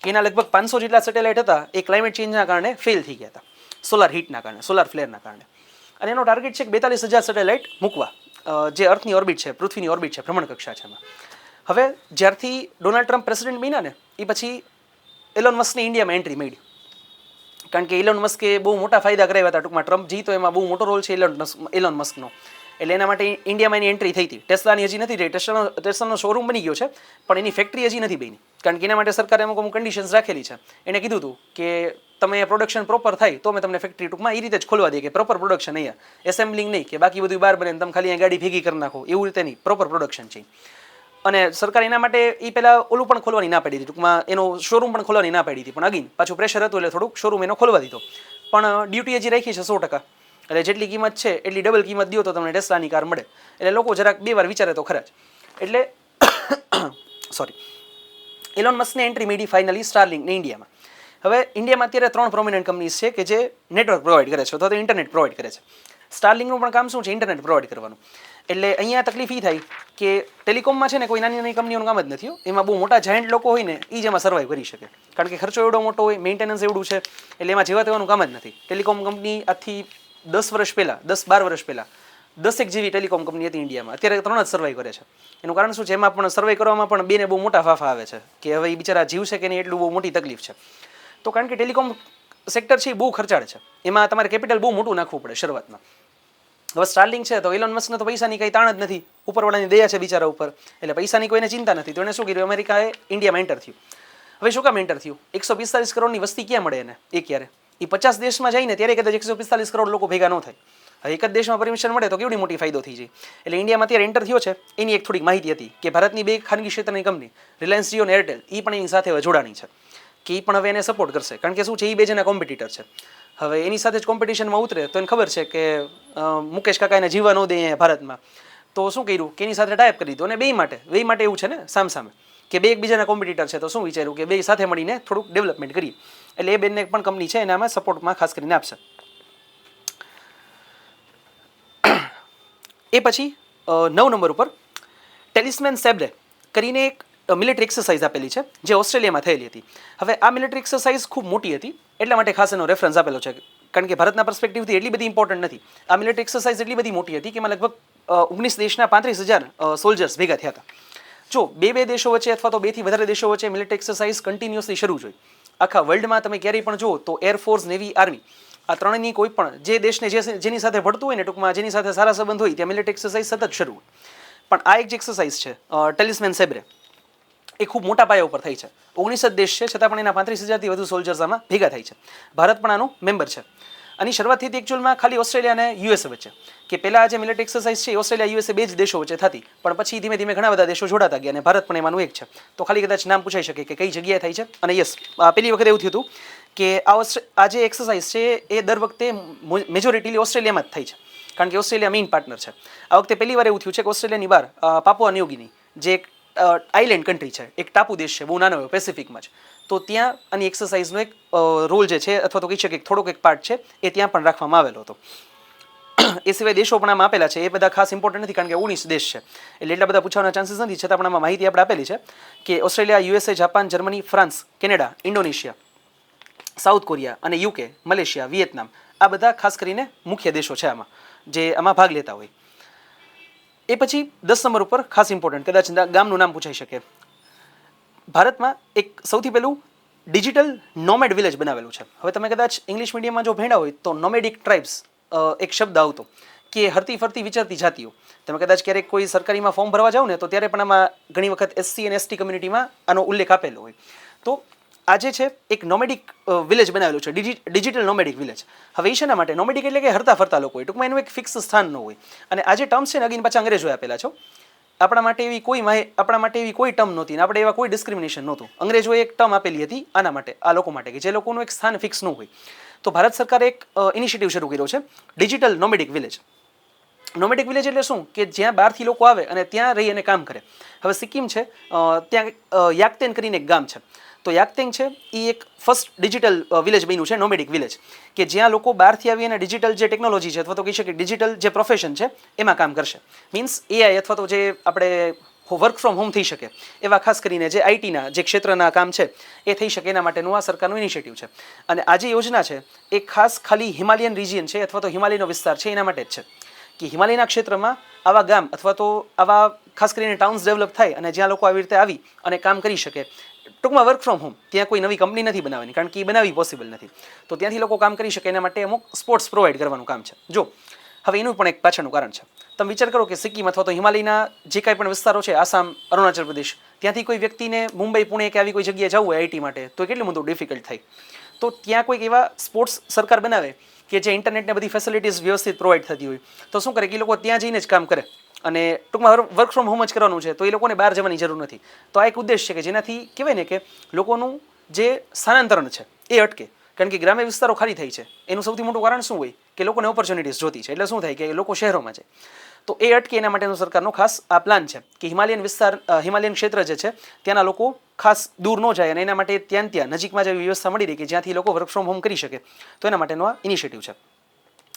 કે એના લગભગ 500 જેટલા સેટેલાઇટ હતા એ ક્લાઇમેટ ચેન્જના કારણે ફેલ થઈ ગયા હતા, સોલાર હીટના કારણે, સોલાર ફ્લેરના કારણે. અને એનો ટાર્ગેટ છે કે 42,000 સેટેલાઇટ મૂકવા, જે અર્થની ઓર્બિટ છે, પૃથ્વીની ઓર્બિટ છે, ભ્રમણ કક્ષા છે એમાં. હવે જ્યારથી ડોનાલ્ડ ટ્રમ્પ પ્રેસિડેન્ટ બન્યા ને એ પછી એલોન મસ્કને ઇન્ડિયામાં એન્ટ્રી મળી. કારણ કે એલોન મસ્કે બહુ મોટા ફાયદા કરાવ્યા હતા. ટૂંકમાં ટ્રમ્પ જીતો એમાં બહુ મોટો રોલ છે એલોન મસ્કનો. એટલે એના માટે ઇન્ડિયામાં એની એન્ટ્રી થઈ હતી. ટેસ્લાની હજી નથી થઈ, ટેસ્લાનો શોરૂમ બની ગયો છે પણ એની ફેક્ટરી હજી નથી બની. કારણ કે એના માટે સરકારે અમુક કન્ડિશન્સ રાખેલી છે. એણે કીધું હતું કે તમે પ્રોડક્શન પ્રોપર થાય તો મેં તમને ફેક્ટરી ટૂંકમાં એ રીતે જ ખોલવા દઈએ કે પ્રોપર પ્રોડક્શન અહીંયા, એસેમ્બલિંગ નહીં કે બાકી બધું બહાર બને તમે ખાલી અહીંયા ગાડી ભેગી કરી નાખો એવું રીતે નહીં, પ્રોપર પ્રોડક્શન છે. અને સરકાર એના માટે એ પહેલાં ઓલું પણ ખોલવાની ના પાડી હતી, ટૂંકમાં એનો શોરૂમ પણ ખોલવાની ના પાડી હતી. પણ અગેન પાછું પ્રેશર હતું એટલે થોડુંક શોરૂમ એનો ખોલવા દીધો. પણ ડ્યુટી હજી રાખી છે 100%. એટલે જેટલી કિંમત છે એટલી ડબલ કિંમત દો તો તમને ટેસ્લાની કાર મળે. એટલે લોકો જરાક 2 વાર વિચારે તો ખરા જ. એટલે સોરી, એલોન મસ્કને એન્ટ્રી મળી ફાઇનલી સ્ટારલિંકને ઇન્ડિયામાં. હવે ઇન્ડિયામાં અત્યારે 3 પ્રોમિનન્ટ કંપનીઝ છે કે જે નેટવર્ક પ્રોવાઈડ કરે છે અથવા તો ઇન્ટરનેટ પ્રોવાઈડ કરે છે. સ્ટારલિંકનું પણ કામ શું છે? ઇન્ટરનેટ પ્રોવાઈડ કરવાનું. એટલે અહીંયા તકલીફ એ થાય કે ટેલિકોમમાં છે ને કોઈ નાની નાની કંપનીઓનું કામ જ નથી. એમાં બહુ મોટા જાયન્ટ લોકો હોય ને એ જ એમાં સર્વાઈવ કરી શકે, કારણ કે ખર્ચો એવડો મોટો હોય, મેન્ટેનન્સ એવડું છે, એટલે એમાં જેવા તેવાનું કામ જ નથી. ટેલિકોમ કંપની આજથી 10 વર્ષ પહેલાં, 10-12 વર્ષ પહેલાં 10 જેવી ટેલિકોમ કંપની હતી ઇન્ડિયામાં. અત્યારે 3 જ સર્વાઈવ કરે છે. એનું કારણ શું છે? એમાં પણ સર્વાઈવ કરવામાં પણ બેને બહુ મોટા ફાફા આવે છે કે હવે એ બિચારા જીવશે કે નહીં એટલું બહુ મોટી તકલીફ છે. તો કારણ કે ટેલિકોમ સેક્ટર છે એ બહુ ખર્ચાળ છે, એમાં તમારે કેપિટલ બહુ મોટું નાખવું પડે શરૂઆતમાં. હવે સ્ટારલિંક છે તો એલોન મસ્કને તો પૈસાની કંઈ તાણ જ નથી, ઉપરવાળાની દયા છે બિચારા ઉપર, એટલે પૈસાની કોઈને ચિંતા નથી. તો એને શું કર્યું? અમેરિકાએ ઇન્ડિયામાં એન્ટર થયું. હવે શું કામ એન્ટર થયું? 145 કરોડની વસ્તી ક્યાં મળે એને? એ ક્યારે? એ 50 દેશમાં જઈને ત્યારે કદાચ 145 કરોડ લોકો ભેગા ન થાય. હવે એક જ દેશમાં પરમિશન મળે તો કેવડી મોટી ફાયદો થઈ જાય. એટલે ઇન્ડિયામાં અત્યારે એન્ટર થયો છે એની એક થોડીક માહિતી હતી કે ભારતની 2 ખાનગી ક્ષેત્રની કંપની રિલાયન્સ જીઓ અને એરટેલ એ પણ એની સાથે હવે જોડાણી છે કે એ પણ હવે એને સપોર્ટ કરશે, કારણ કે શું છે? એ 2 જણા કોમ્પિટિટર છે. હવે એની સાથે જ કોમ્પિટિશનમાં ઉતરે તો એને ખબર છે કે મુકેશ કાકા એને જીવવા ન દે અહીંયા ભારતમાં, તો શું કર્યું કે એની સાથે ટાઈપ કરી દીધું. અને બે માટે એવું છે ને સામસામે કે 2 એકબીજાના કોમ્પિટિટર છે, તો શું વિચાર્યું કે 2 સાથે મળીને થોડુંક ડેવલપમેન્ટ કરીએ. એટલે એ બેનને પણ કંપની છે એનામાં સપોર્ટમાં ખાસ કરીને આપશે. એ પછી 9 નંબર ઉપર ટેલિસ્મેન સેબ્રે કરીને એક મિલિટરી એક્સરસાઇઝ આપેલી છે જે ઓસ્ટ્રેલિયામાં થયેલી હતી. હવે આ મિલિટરી એક્સરસાઇઝ ખૂબ મોટી હતી એટલા માટે ખાસ એનો રેફરન્સ આપેલો છે, કારણ કે ભારતના પર્સપેક્ટિવથી એટલી બધી ઇમ્પોર્ટન્ટ નથી. આ મિલિટરી એક્સરસાઇઝ એટલી બધી મોટી હતી કે એમાં લગભગ 19 દેશના 35,000 સોલ્જર્સ ભેગા થયા હતા. જો બે દેશો વચ્ચે અથવા તો 2 થી વધારે દેશો વચ્ચે મિલિટરી એક્સરસાઇઝ કન્ટિન્યુઅસલી શરૂ જ હોય. આખા વર્લ્ડમાં તમે ક્યારેય પણ જુઓ તો એરફોર્સ, નેવી, આર્મી આ ત્રણેયની કોઈ પણ જે દેશને જેની સાથે ભળતું હોય ને, ટૂંકમાં જેની સાથે સારા સંબંધ હોય, ત્યાં મિલિટરી એક્સરસાઇઝ સતત શરૂ હોય. પણ આ એક જે એક્સરસાઇઝ છે ટેલિસ્મેન સેબ્રે, એ ખૂબ મોટા પાયા ઉપર થઈ છે. 19 જ દેશ છે છતાં પણ એના 35,000થી વધુ સોલ્જર્સ આમાં ભેગા થાય છે. ભારત પણ આનું મેમ્બર છે. આની શરૂઆત થઈ હતી એકચ્યુઅલમાં ખાલી ઓસ્ટ્રેલિયા અને યુએસએ વચ્ચે, કે પહેલાં જે મિલિટરી એક્સરસાઇઝ છે ઓસ્ટ્રેલિયા યુએસએ 2 જ દેશો વચ્ચે થતી, પણ પછી ધીમે ધીમે ઘણા બધા દેશો જોડાતા ગયા અને ભારત પણ એમાંનું એક છે. તો ખાલી કદાચ નામ પૂછાઈ શકે કે કઈ જગ્યાએ થાય છે. અને યસ, પહેલી વખત એવું થયું હતું કે આ જે એક્સરસાઇઝ છે એ દર વખતે મેજોરિટીલી ઓસ્ટ્રેલિયામાં જ થાય છે, કારણ કે ઓસ્ટ્રેલિયા મેઇન પાર્ટનર છે. આ વખતે પહેલી વાર એવું થયું છે કે ઓસ્ટ્રેલિયાની બહાર પાપુઆ ન્યૂ ગિની, જે એક આઇલેન્ડ કન્ટ્રી છે, એક ટાપુ દેશ છે, બહુ નાનો હોય પેસિફિકમાં જ, તો ત્યાં આની એક્સરસાઇઝનો એક રોલ જે છે અથવા તો કહી શકીએ થોડોક એક પાર્ટ છે એ ત્યાં પણ રાખવામાં આવેલો હતો. એ સિવાય દેશો પણ આમાં આપેલા છે, એ બધા ખાસ ઇમ્પોર્ટન્ટ નથી કારણ કે 19 દેશ છે એટલે એટલા બધા પૂછવાના ચાન્સીસ નથી, છતાં પણ આમાં માહિતી આપણે આપેલી છે કે Australia, USA, Japan, Germany, France, Canada, Indonesia, south Korea અને યુકે, મલેશિયા, વિયેતનામ, આ બધા ખાસ કરીને મુખ્ય દેશો છે આમાં જે આમાં ભાગ લેતા હોય. એ પછી 10 નંબર ઉપર ખાસ ઇમ્પોર્ટન્ટ, કદાચ ગામનું નામ પૂછાઈ શકે, ભારતમાં એક સૌથી પહેલું ડિજિટલ નોમેડ વિલેજ બનાવેલું છે. હવે તમે કદાચ ઇંગ્લિશ મીડિયમમાં જો ભણ્યા હોય તો નોમેડિક ટ્રાઇબ્સ એક શબ્દ આવતો કે હરતી ફરતી વિચરતી જાતિઓ. તમે કદાચ ક્યારેક કોઈ સરકારીમાં ફોર્મ ભરવા જાઓ ને તો ત્યારે પણ આમાં ઘણી વખત SC અને ST કમ્યુનિટીમાં આનો ઉલ્લેખ આપેલો હોય. તો આજે છે એક નોમેડિક વિલેજ બનાવેલું છે, ડિજિટલ નોમેડિક વિલેજ. હવે એ શેના માટે? નોમેડિક એટલે કે હરતા ફરતા લોકો હોય, ટૂંકમાં એનું એક ફિક્સ સ્થાન ન હોય. અને આ જે ટર્મ્સ છે ને અગીન પાછા અંગ્રેજોએ આપેલા છો. આપણા માટે એવી કોઈ ટર્મ નહોતી ને આપણે એવા કોઈ ડિસ્ક્રિમિનેશન નહોતું. અંગ્રેજોએ એક ટર્મ આપેલી હતી આના માટે, આ લોકો માટે, કે જે લોકોનું એક સ્થાન ફિક્સ ન હોય. તો ભારત સરકારે એક ઇનિશિયેટિવ શરૂ કર્યો છે, ડિજિટલ નોમેડિક વિલેજ. નોમેડિક વિલેજ એટલે શું? કે જ્યાં બહારથી લોકો આવે અને ત્યાં રહી અને કામ કરે. હવે સિક્કિમ છે, ત્યાં યાકતેન કરીને એક ગામ છે, તો યાકતેન છે એ એક ફર્સ્ટ ડિજિટલ વિલેજ બન્યું છે, નોમેડિક વિલેજ, કે જ્યાં લોકો બહારથી આવી અને ડિજિટલ જે ટેકનોલોજી છે અથવા તો કહી શકીએ ડિજિટલ જે પ્રોફેશન છે એમાં કામ કરશે. મીન્સ AI અથવા તો જે આપણે વર્ક ફ્રોમ હોમ થઈ શકે એવા ખાસ કરીને જે આઈટીના જે ક્ષેત્રના કામ છે એ થઈ શકે એના માટેનું આ સરકારનું ઇનિશિયેટિવ છે. અને આ જે યોજના છે એ ખાસ ખાલી હિમાલયન રિજિયન છે અથવા તો હિમાલયનો વિસ્તાર છે એના માટે જ છે, કે હિમાલયના ક્ષેત્રમાં આવા ગામ અથવા તો આવા ખાસ કરીને ટાઉન્સ ડેવલપ થાય અને જ્યાં લોકો આવી રીતે આવી અને કામ કરી શકે. ટૂંકમાં વર્ક ફ્રોમ હોમ, ત્યાં કોઈ નવી કંપની નથી બનાવવાની કારણ કે એ બનાવવી પોસિબલ નથી, તો ત્યાંથી લોકો કામ કરી શકે એના માટે અમુક સ્પોર્ટ્સ પ્રોવાઈડ કરવાનું કામ છે. જો હવે એનું પણ એક પાછળનું કારણ છે. તમે વિચાર કરો કે સિક્કિમ અથવા તો હિમાલયના જે કાંઈ પણ વિસ્તારો છે, આસામ, અરુણાચલ પ્રદેશ, ત્યાંથી કોઈ વ્યક્તિને મુંબઈ, પુણે કે આવી કોઈ જગ્યાએ જવું હોય આઈટી માટે તો કેટલું બધું ડિફિકલ્ટ થાય. તો ત્યાં કોઈક એવા સ્પોર્ટ્સ સરકાર બનાવે કે જે ઇન્ટરનેટને બધી ફેસિલિટીઝ વ્યવસ્થિત પ્રોવાઈડ થતી હોય, તો શું કરે કે એ લોકો ત્યાં જઈને જ કામ કરે અને ટૂંકમાં વર્ક ફ્રોમ હોમ જ કરવાનું છે, તો એ લોકોને બહાર જવાની જરૂર નથી. તો આ એક ઉદ્દેશ છે કે જેનાથી કહેવાય ને કે લોકોનું જે સ્થાનાંતરણ છે એ અટકે, કારણ કે ગ્રામ્ય વિસ્તારો ખાલી થાય છે એનું સૌથી મોટું કારણ શું હોય કે લોકોને ઓપોર્ચ્યુનિટીઝ જોતી છે. એટલે શું થાય કે લોકો શહેરોમાં જાય. તો એ અટકે એના માટેનો સરકારનો ખાસ આ પ્લાન છે કે હિમાલયન ક્ષેત્ર જે છે ત્યાંના લોકો ખાસ દૂર ન જાય અને એના માટે ત્યાં નજીકમાં જ એવી વ્યવસ્થા મળી રહી કે જ્યાંથી લોકો વર્ક ફ્રોમ હોમ કરી શકે. તો એના માટેનો આ ઇનિશિયેટિવ છે.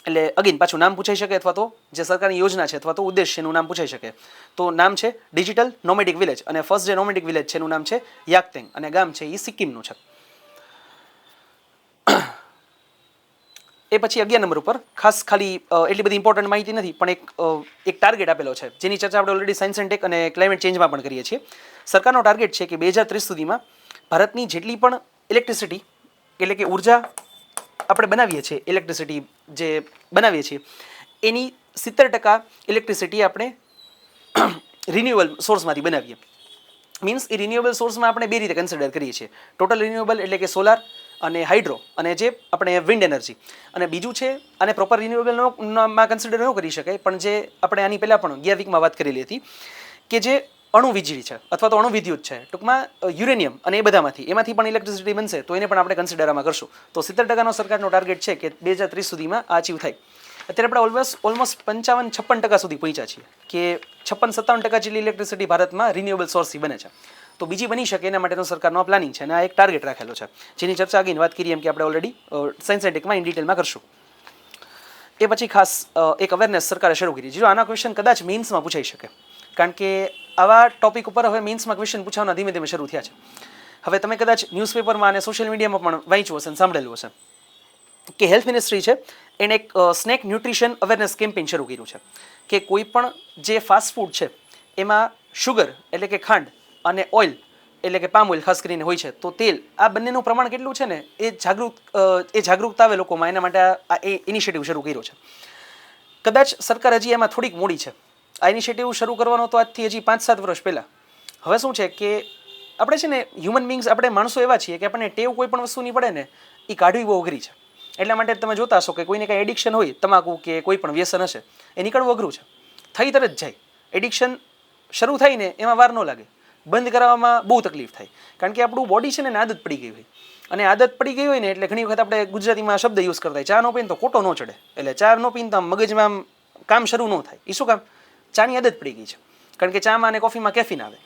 એટલે અગેન પાછું નામ પૂછાઈ શકે અથવા તો જે સરકારની યોજના છે અથવા તો ઉદ્દેશ છે એનું નામ પૂછાઈ શકે. તો નામ છે ડિજિટલ નોમેડિક વિલેજ અને ફર્સ્ટ જે નોમેડિક વિલેજ છે એનું નામ છે યાકતેંગ અને ગામ છે એ સિક્કિમનું છે. એ પછી 11 નંબર ઉપર ખાસ ખાલી એટલી બધી ઇમ્પોર્ટન્ટ માહિતી નથી પણ એક ટાર્ગેટ આપેલો છે જેની ચર્ચા આપણે ઓલરેડી સાયન્સ એન્ડ ટેક અને ક્લાઇમેટ ચેન્જમાં પણ કરીએ છીએ. સરકારનો ટાર્ગેટ છે કે 2030 સુધીમાં ભારતની જેટલી પણ ઇલેક્ટ્રિસિટી એટલે કે ઉર્જા આપણે બનાવીએ છીએ, ઇલેક્ટ્રિસિટી જે બનાવીએ છીએ એની 70% ઇલેક્ટ્રિસિટી આપણે રિન્યુએબલ સોર્સમાંથી બનાવીએ. મીન્સ એ રિન્યુએબલ સોર્સમાં આપણે બે રીતે કન્સિડર કરીએ છીએ. ટોટલ રિન્યુએબલ એટલે કે સોલાર અને હાઇડ્રો અને જે આપણે વિન્ડ એનર્જી. અને બીજું છે આને પ્રોપર રિન્યુએબલમાં કન્સિડર ન કરી શકાય પણ જે આપણે આની પહેલાં પણ ગયા વીકમાં વાત કરેલી હતી કે જે અણુ વીજળી છે અથવા તો અણુ વિદ્યુત છે, ટૂંકમાં યુરેનિયમ અને એ બધામાંથી એમાંથી પણ ઇલેક્ટ્રિસિટી બનશે તો એને પણ આપણે કન્સિડરમાં કરશું. તો 70%નો સરકારનો ટાર્ગેટ છે કે 2030 સુધીમાં આ અચીવ થાય. અત્યારે આપણે ઓલમોસ્ટ 55-56% સુધી પહોંચ્યા છીએ કે 56-57% જેટલી ઇલેક્ટ્રિસિટી ભારતમાં રિન્યુએબલ સોર્સથી બને છે. તો બીજી બની શકે એના માટેનો સરકારનો પ્લાનિંગ છે અને આ એક ટાર્ગેટ રાખેલો છે જેની ચર્ચા આગળ વાત કરીએ એમ કે આપણે ઓલરેડી સાયન્સ એન્ડ ટેકમાં ઇન ડિટેલમાં કરશું. એ પછી ખાસ એક અવેરનેસ સરકારે શરૂ કરી. જો આના ક્વેશ્ચન કદાચ મેઇન્સમાં પૂછાઈ શકે કારણ કે આવા ટોપિક ઉપર હવે મેઇન્સમાં ક્વેશ્ચન પૂછવાના ધીમે ધીમે શરૂ થયા છે. હવે તમે કદાચ ન્યૂઝપેપરમાં અને સોશિયલ મીડિયામાં પણ વાંચ્યું હશે અને સાંભળેલું હશે કે હેલ્થ મિનિસ્ટ્રી છે એણે એક સ્નેક ન્યુટ્રિશન અવેરનેસ કેમ્પેઇન શરૂ કર્યું છે કે કોઈ પણ જે ફાસ્ટ ફૂડ છે એમાં શુગર એટલે કે ખાંડ અને ઓઇલ એટલે કે પામ ઓઇલ ખાસ કરીને હોય છે તો તેલ આ બંનેનું પ્રમાણ કેટલું છે ને એ જાગૃતતા આવે લોકોમાં એના માટે આ ઇનિશિયેટિવ શરૂ કર્યો છે. કદાચ સરકાર હજી એમાં થોડીક મોડી છે. આ ઇનિશિયેટિવ શરૂ કરવાનો તો આજથી હજી 5-7 વર્ષ પહેલાં. હવે શું છે કે આપણે છે ને હ્યુમન બિંગ્સ આપણે માણસો એવા છીએ કે આપણને ટેવ કોઈ પણ વસ્તુની પડે ને એ કાઢવી બહુ અઘરી છે. એટલા માટે તમે જોતા હશો કે કોઈને કાંઈ એડિક્શન હોય તમાકુ કે કોઈ પણ વ્યસન હશે એ નીકળવું અઘરું છે. થઈ તરત જાય. એડિક્શન શરૂ થાય ને એમાં વાર ન લાગે, બંધ કરાવવામાં બહુ તકલીફ થાય કારણ કે આપણું બોડી છે ને આદત પડી ગઈ હોય અને આદત પડી ગઈ હોય ને એટલે ઘણી વખત આપણે ગુજરાતીમાં શબ્દ યુઝ કરતા હોય ચા ન પીને તો ખોટો ન ચડે. એટલે ચા ન પીને તો મગજમાં આમ કામ શરૂ ન થાય. એ શું કામ? ચાની આદત પડી ગઈ છે કારણ કે ચામાં અને કોફીમાં કેફીન આવે.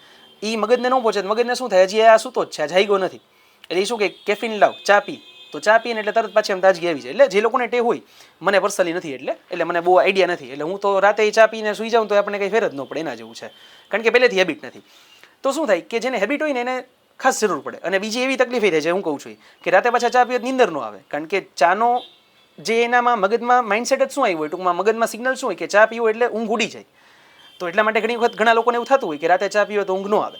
એ મગજને ન પહોંચે મગજને શું થાય હજી આ સૂતો જ છે, આ જાગ્યો નથી. એટલે એ શું કે કેફીન લાવ ચા પી તો ચા પીને એટલે તરત પાછી આમ તાજગી આવી જાય. એટલે જે લોકોને ટેવ હોય મને પર્સનલી નથી એટલે મને બહુ આઈડિયા નથી. એટલે હું તો રાતે ચા પીને સૂઈ જાઉં તો આપણને કંઈ ફેર જ ન પડે એના જેવું છે કારણ કે પહેલેથી હેબિટ નથી. તો શું થાય કે જેને હેબિટ હોય ને એને ખાસ જરૂર પડે. અને બીજી એવી તકલીફ એ થાય છે હું કહું છું કે રાતે પાછા ચા પીએ નીંદર ન આવે કારણ કે ચાનો જે એનામાં મગજમાં માઇન્ડસેટ જ શું આવ્યું હોય ટૂંકમાં મગજમાં સિગ્નલ શું હોય કે ચા પીવો એટલે ઊંઘ ઉડી જાય. તો એટલા માટે ઘણી વખત ઘણા લોકોને એવું થતું હોય કે રાતે ચા પીવો તો ઊંઘ ન આવે.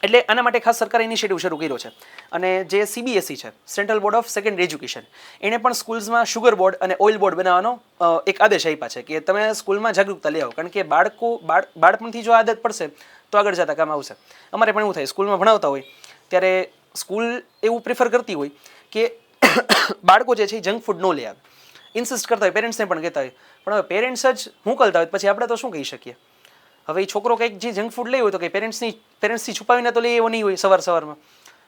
એટલે આના માટે ખાસ સરકારે ઇનિશિયેટિવ શરૂ કર્યો છે અને જે CBSE છે central board of secondary education એણે પણ સ્કૂલ્સમાં શુગર બોર્ડ અને ઓઇલ બોર્ડ બનાવવાનો એક આદેશ આપ્યા છે કે તમે સ્કૂલમાં જાગૃતતા લઈ આવો કારણ કે બાળપણથી જો આદત પડશે તો આગળ જતા કામ આવશે. અમારે પણ એવું થાય સ્કૂલમાં ભણાવતા હોય ત્યારે સ્કૂલ એવું પ્રિફર કરતી હોય કે બાળકો જે છે એ જંક ફૂડ ન લઈ આવે. ઇન્સિસ્ટ કરતા હોય પેરેન્ટ્સને પણ કહેતા હોય પણ હવે પેરેન્ટ્સ જ મોકલતા હોય પછી આપણે તો શું કહી શકીએ. હવે એ છોકરો કંઈક જે જંક ફૂડ લઈ હોય તો કંઈ પેરેન્ટ્સથી છુપાવીને તો લઈ એવો નહીં હોય સવારમાં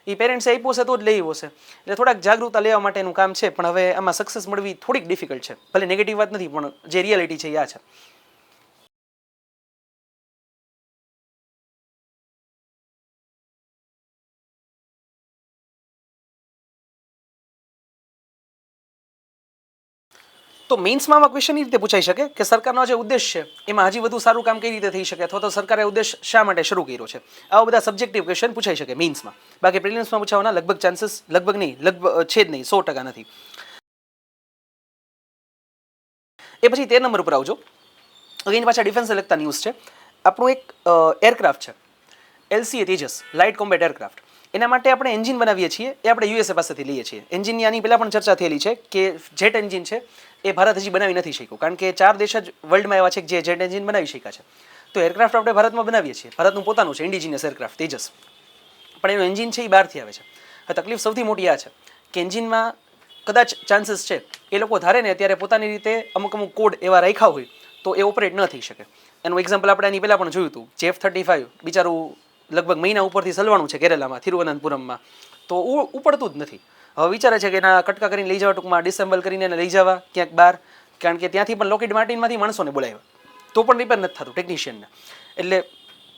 એ પેરેન્ટ્સે આપ્યો છે તો જ લઈ આવ્યો છે. એટલે થોડાક જાગૃતતા લેવા માટેનું કામ છે પણ હવે આમાં સક્સેસ મળવી થોડીક ડિફિકલ્ટ છે. ભલે નેગેટિવ વાત નથી પણ જે રિયાલિટી છે એ આ છે. તો મેઇન્સમાં આમાં ક્વેશ્ચન એ રીતે પૂછાઈ શકે કે સરકારનો જે ઉદ્દેશ છે એમાં હજી વધુ સારું કામ કઈ રીતે થઈ શકે અથવા તો સરકારે ઉદ્દેશ શા માટે શરૂ કર્યો છે. આવા બધા સબ્જેક્ટિવ ક્વેશ્ચન પૂછાઈ શકે મેઇન્સમાં. બાકી પ્રિલિમ્સમાં પૂછાવાના લગભગ ચાન્સીસ છે જ નહીં 100% નથી. એ પછી 13 નંબર ઉપર આવજો. અગેન પાછા ડિફેન્સને લગતા ન્યૂઝ છે. આપણું એક એરક્રાફ્ટ છે LCA Tejas light combat aircraft. એના માટે આપણે એન્જિન બનાવીએ છીએ એ આપણે USA પાસેથી લઈએ છીએ. એન્જિનની આની પહેલાં પણ ચર્ચા થયેલી છે કે જેટ એન્જિન છે એ ભારત હજી બનાવી નથી શક્યું કારણ કે 4 દેશ જ વર્લ્ડમાં એવા છે કે જે જેટ એન્જિન બનાવી શક્યા છે. તો એરક્રાફ્ટ આપણે ભારતમાં બનાવીએ છીએ. ભારતનું પોતાનું છે ઇન્ડિજિનિયસ એરક્રાફ્ટ તેજસ પણ એનું એન્જિન છે એ બહારથી આવે છે. હવે તકલીફ સૌથી મોટી આ છે કે એન્જિનમાં કદાચ ચાન્સીસ છે એ લોકો ધારે ને ત્યારે પોતાની રીતે અમુક કોડ એવા રાખ્યા હોય તો એ ઓપરેટ ન થઈ શકે. એનું એક્ઝામ્પલ આપણે આની પહેલાં પણ જોયું હતું. F-35 બિચારું લગભગ મહિના ઉપરથી સલવાનું છે કેરેલામાં થિરુવનંતપુરમમાં તો ઉપડતું જ નથી. હવે વિચારે છે કે એના કટકા કરીને લઈ જવા, ટૂંકમાં ડિસેમ્બલ કરીને એને લઈ જવા ક્યાંક બહાર, કારણ કે ત્યાંથી પણ લોકેડ માર્ટિનમાંથી માણસોને બોલાવ્યા તો પણ રિપેર નથી થતું ટેકનિશિયનને. એટલે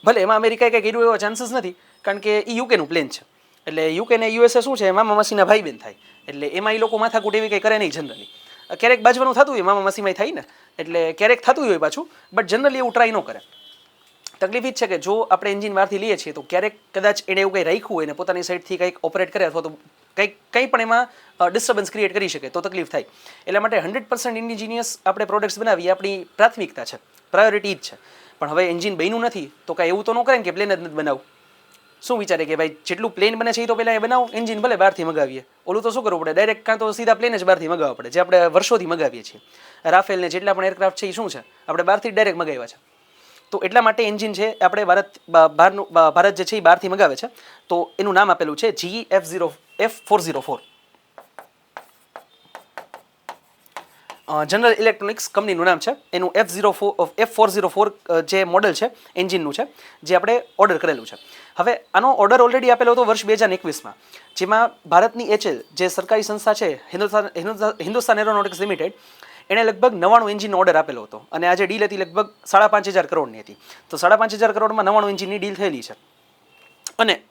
ભલે એમાં અમેરિકાએ કંઈ કર્યું એવો ચાન્સીસ નથી, કારણ કે એ યુકેનું પ્લેન છે. એટલે યુકે ને યુએસએ શું છે, મામા માસીના ભાઈ બેન થાય, એટલે એમાં એ લોકો માથાકૂટ એવી કંઈ કરે નહીં જનરલી. ક્યારેક બાજવાનું થતું હોય, મામા માસીમાં થાય ને, એટલે ક્યારેક થતું હોય પાછું, બટ જનરલી એવું ટ્રાય ન કરે. તકલીફ એ જ છે કે જો આપણે એન્જિન બહારથી લઈએ છીએ તો ક્યારેક કદાચ એણે એવું કંઈ રાખ્યું હોય ને પોતાની સાઈડથી કંઈક ઓપરેટ કરે અથવા તો કંઈ પણ એમાં ડિસ્ટર્બન્સ ક્રિએટ કરી શકે તો તકલીફ થાય. એટલા માટે 100% ઇન્ડિજિનિયસ આપણે પ્રોડક્ટ્સ બનાવીએ આપણી પ્રાથમિકતા છે, પ્રાયોરિટી જ છે. પણ હવે એન્જિન બન્યું નથી તો કાંઈ એવું તો ન કરે ને કે પ્લેન જ નથી બનાવવું. શું વિચારે કે ભાઈ જેટલું પ્લેન બને છે એ તો પહેલાં એ બનાવો, એન્જિન ભલે બહારથી મગાવીએ. ઓલું તો શું કરવું પડે, ડાયરેક્ટ કાં તો સીધા પ્લેન જ બહારથી મગાવવા પડે, જે આપણે વર્ષોથી મગાવીએ છીએ. રાફેલને જેટલા પણ એરક્રાફ્ટ છે એ શું છે, આપણે બહારથી ડાયરેક્ટ મગાવ્યા છે. તો એટલા માટે એન્જિન છે આપણે ભારત જે છે એ બહારથી મગાવે છે. તો એનું નામ આપેલું છે GE જનરલ ઇલેક્ટ્રોનિક્સ કંપનીનું નામ છે. એનું F404 જે મોડલ છે એન્જિનનું છે, જે આપણે ઓર્ડર કરેલું છે. હવે આનો ઓર્ડર ઓલરેડી આપેલો હતો વર્ષ 2021માં, જેમાં ભારતની HL જે સરકારી સંસ્થા છે હિન્દુસ્તાન એરોનોટિક્સ લિમિટેડ, એણે લગભગ 99 એન્જિનનો ઓર્ડર આપેલો હતો અને આ જે ડીલ હતી લગભગ 5,500 કરોડની હતી. તો 5,500 કરોડમાં 99 એન્જિનની ડીલ થયેલી છે. અને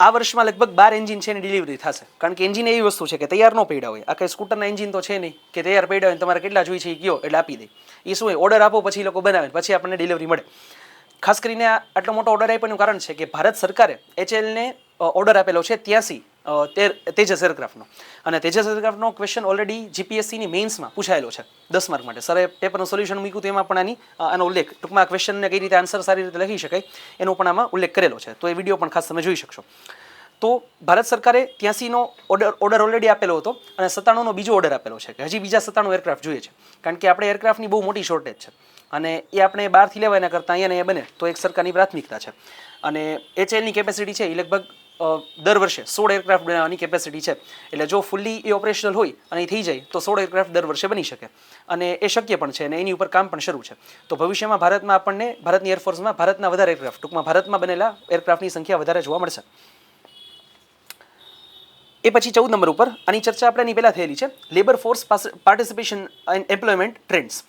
આ વર્ષમાં લગભગ 12 એન્જિન છે એની ડિલિવરી થશે, કારણ કે એન્જિન એવી વસ્તુ છે કે તૈયાર ન પડ્યા હોય. આ કંઈ સ્કૂટરના એન્જિન તો છે નહીં કે તૈયાર પડ્યા હોય તમારે કેટલા જોઈએ છે એ કયો એટલે આપી દે. એ શું હોય, ઓર્ડર આપો પછી એ લોકો બનાવે પછી આપણને ડિલિવરી મળે. ખાસ કરીને આટલો મોટો ઓર્ડર આપ્યાનું કારણ છે કે ભારત સરકારે HLને ઓર્ડર આપેલો છે 83 તેજસ એરક્રાફ્ટનો. અને તેજસ એરક્રાફ્ટનો ક્વેશ્ચન ઓલરેડી GPSCની મેઇન્સમાં પૂછાયેલો છે 10 માર્ક માટે. સરે પેપરનું સોલ્યુશન મૂક્યું તો એમાં પણ આનો ઉલ્લેખ, ટૂંકમાં આ ક્વેશ્ચનને કઈ રીતે આન્સર સારી રીતે લખી શકાય એનો પણ આમાં ઉલ્લેખ કરેલો છે. તો એ વિડીયો પણ ખાસ તમે જોઈ શકશો. તો ભારત સરકારે 83નો ઓર્ડર ઓલરેડી આપેલો હતો અને 97નો બીજો ઓર્ડર આપેલો છે કે હજી બીજા 97 એરક્રાફ્ટ જોઈએ છે, કારણ કે આપણે એરક્રાફ્ટની બહુ મોટી શોર્ટેજ છે અને એ આપણે બહારથી લેવા એના કરતાં અહીંયા બને તો એક સરકારની પ્રાથમિકતા છે. અને HLની કેપેસિટી છે એ લગભગ દર વર્ષે 16 એરક્રાફ્ટ બનાવવાની કેપેસિટી છે. એટલે જો ફૂલ્લી એ ઓપરેશનલ હોય અને એ થઈ જાય તો 16 એરક્રાફ્ટ દર વર્ષે બની શકે અને એ શક્ય પણ છે અને એની ઉપર કામ પણ શરૂ છે. તો ભવિષ્યમાં ભારતમાં આપણને ભારતની એરફોર્સમાં ભારતના વધારે એરક્રાફ્ટ, ટૂંકમાં ભારતમાં બનેલા એરક્રાફ્ટની સંખ્યા વધારે જોવા મળશે. એ પછી 14 નંબર ઉપર આની ચર્ચા આપણે એની પહેલાં થયેલી છે, labour force participation and employment trends.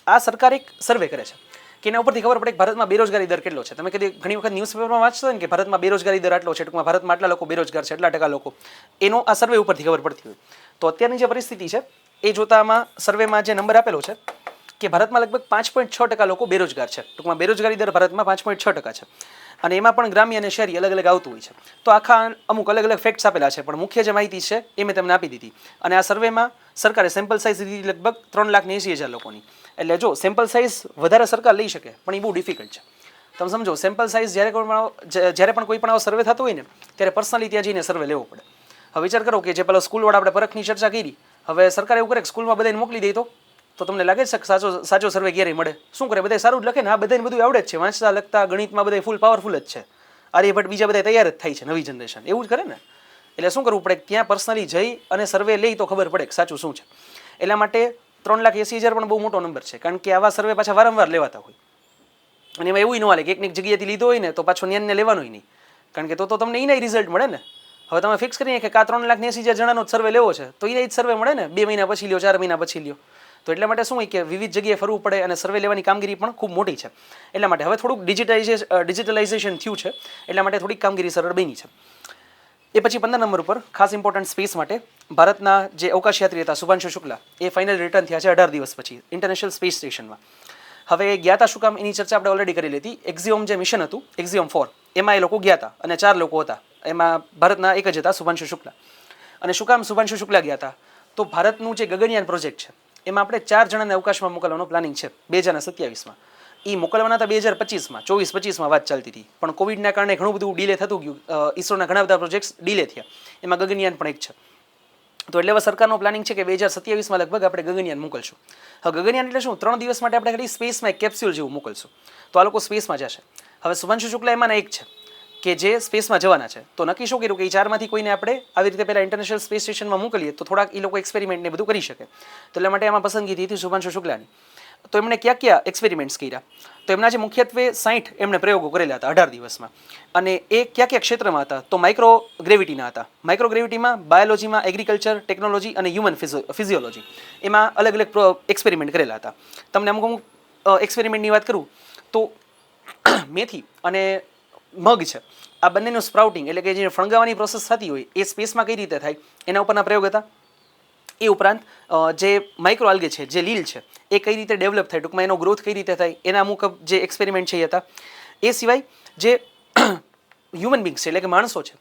આ સરકાર એક સર્વે કરે છે કે એના ઉપરથી ખબર પડે કે ભારતમાં બેરોજગારી દર કેટલો છે. તમે ઘણી વખત ન્યૂઝપેપરમાં વાંચશો ને કે ભારતમાં બેરોજગારી દર આટલો છે, ટૂંકમાં ભારતમાં આટલા લોકો બેરોજગાર છે, એટલા ટકા લોકો, એનો આ સર્વે ઉપરથી ખબર પડતી હોય. તો અત્યારની જે પરિસ્થિતિ છે એ જોતા આમાં સર્વેમાં જે નંબર આપેલો છે કે ભારતમાં લગભગ 5.6% લોકો બેરોજગાર છે. ટૂંકમાં બેરોજગારી દર ભારતમાં 5.6% છે અને એમાં પણ ગ્રામ્ય અને શહેરી અલગ અલગ આવતું હોય છે. તો આખા અમુક અલગ અલગ ફેક્ટ્સ આપેલા છે, પણ મુખ્ય જે માહિતી છે એ મેં તમને આપી દીધી. અને આ સર્વેમાં સરકારે સેમ્પલ સાઇઝ લીધી લગભગ 3,80,000 લોકોની. એટલે જો સેમ્પલ સાઇઝ વધારે સરકાર લઈ શકે પણ એ બહુ ડિફિકલ્ટ છે. તમે સમજો, સેમ્પલ સાઇઝ જ્યારે પણ કોઈ પણ આવો સર્વે થતો હોય ને ત્યારે પર્સનલી ત્યાં જઈને સર્વે લેવો પડે. હવે વિચાર કરો કે જે પેલો સ્કૂલવાળા આપણે પરખની ચર્ચા કરી, હવે સરકાર એવું કરે કે સ્કૂલમાં બધાને મોકલી દે તો તમને લાગે છે કે સાચો સર્વે ક્યારેય મળે? શું કરે, બધા સારું જ લખે ને, આ બધાને બધું આવડે જ છે, વાંચતા લખતા ગણિતમાં બધા ફૂલ પાવરફુલ જ છે, આર્યભટ્ટ બીજા બધા તૈયાર જ થાય છે, નવી જનરેશન એવું જ કરે ને. એટલે શું કરવું પડે, ત્યાં પર્સનલી જઈ અને સર્વે લઈ તો ખબર પડે કે સાચું શું છે. એટલા માટે 3,80,000 પણ બહુ મોટો નંબર છે, કારણ કે આવા સર્વે પાછા વારંવાર લેવાતા હોય અને એમાં એવું ન હાલે કે એકની જગ્યાએથી લીધો હોય ને તો પાછો ન્યાનને લેવાનો નહીં, કારણ કે તો તમને એના રિઝલ્ટ મળે ને. હવે તમે ફિક્સ કરીએ કે 3,80,000 જણાનો સર્વે લેવો છે તો એને જ સર્વે મળે ને, 2 મહિના પછી લ્યો, 4 મહિના પછી લ્યો. તો એટલા માટે શું હોય કે વિવિધ જગ્યાએ ફરવું પડે અને સર્વે લેવાની કામગીરી પણ ખૂબ મોટી છે. એટલા માટે હવે થોડુંક ડિજિટલાઇઝેશન થયું છે, એટલા માટે થોડીક કામગીરી સરળ બની છે. એ પછી 15 નંબર ઉપર ખાસ ઇમ્પોર્ટન્ટ સ્પેસ માટે ભારતના જે અવકાશયાત્રી હતા શુભાંશુ શુક્લા, એ ફાઇનલ રિટર્ન થયા છે 18 દિવસ પછી ઇન્ટરનેશનલ સ્પેસ સ્ટેશનમાં. હવે ગયા હતા શું કામ એની ચર્ચા આપણે ઓલરેડી કરેલી હતી. એક્ઝિયોમ જે મિશન હતું, એક્ઝિયોમ 4, એમાં એ લોકો ગયા હતા અને 4 લોકો હતા, એમાં ભારતના એક જ હતા શુભાંશુ શુક્લા. અને શું કામ શુભાંશુ શુક્લા ગયા હતા, તો ભારતનું જે ગગનયાન પ્રોજેક્ટ છે એમાં આપણે 4 જણાને અવકાશમાં મોકલવાનો પ્લાનિંગ છે 2027માં. એ મોકલવાના હતા 2025માં, 24-25માં વાત ચાલતી હતી, પણ કોવિડના કારણે ઘણું બધું ડીલે થતું ગયું. ઈસરોના ઘણા બધા પ્રોજેક્ટ્સ ડીલે થયા, એમાં ગગનયાન પણ એક છે. તો એટલે હવે સરકારનો પ્લાનિંગ છે કે 2027માં લગભગ આપણે ગગનયાન મોકલશું. હવે ગગનયાન એટલે શું, 3 દિવસ માટે આપણે ખાલી સ્પેસમાં એક કેપ્સ્યુલ જેવું મોકલશું, તો આ લોકો સ્પેસમાં જશે. હવે શુભાંશુ શુક્લા એમાંના એક છે કે જે સ્પેસમાં જવાના છે. તો નક્કી શું કર્યું કે એ 4માંથી કોઈને આપણે આવી રીતે પહેલાં ઇન્ટરનેશનલ સ્પેસ સ્ટેશનમાં મોકલીએ તો થોડાક એ લોકો એક્સપેરિમેન્ટ ને બધું કરી શકે. તો એટલા માટે આમાં પસંદગી હતી શુભાંશુ શુક્લાની. તો એમણે ક્યાં એક્સપેરિમેન્ટ્સ કર્યા, તો એમના જે મુખ્યત્વે 60 એમણે પ્રયોગો કરેલા હતા 18 દિવસમાં. અને એ કયા કયા ક્ષેત્રમાં હતા? તો માઇક્રોગ્રેવિટીના હતા. માઇક્રોગ્રેવિટીમાં બાયોલોજીમાં, એગ્રીકલ્ચર, ટેકનોલોજી અને હ્યુમન ફિઝિયોલોજી, એમાં અલગ અલગ એક્સપેરિમેન્ટ કરેલા હતા. તમને અમુક અમુક એક્સપેરિમેન્ટની વાત કરું તો મેથી અને મગ છે, આ બંનેનું સ્પ્રાઉટિંગ એટલે કે જે ફણગાવાની પ્રોસેસ થતી હોય એ સ્પેસમાં કઈ રીતે થાય એના ઉપરના પ્રયોગ હતા. એ ઉપરાંત જે માઇક્રો આલ્ગે છે, જે લીલ છે, એ કઈ રીતે ડેવલપ થાય, ટૂંકમાં એનો ગ્રોથ કઈ રીતે થાય, એના અમુક જે એક્સપેરિમેન્ટ છે એ હતા. એ સિવાય જે હ્યુમન બિંગ્સ છે એટલે કે માણસો છે,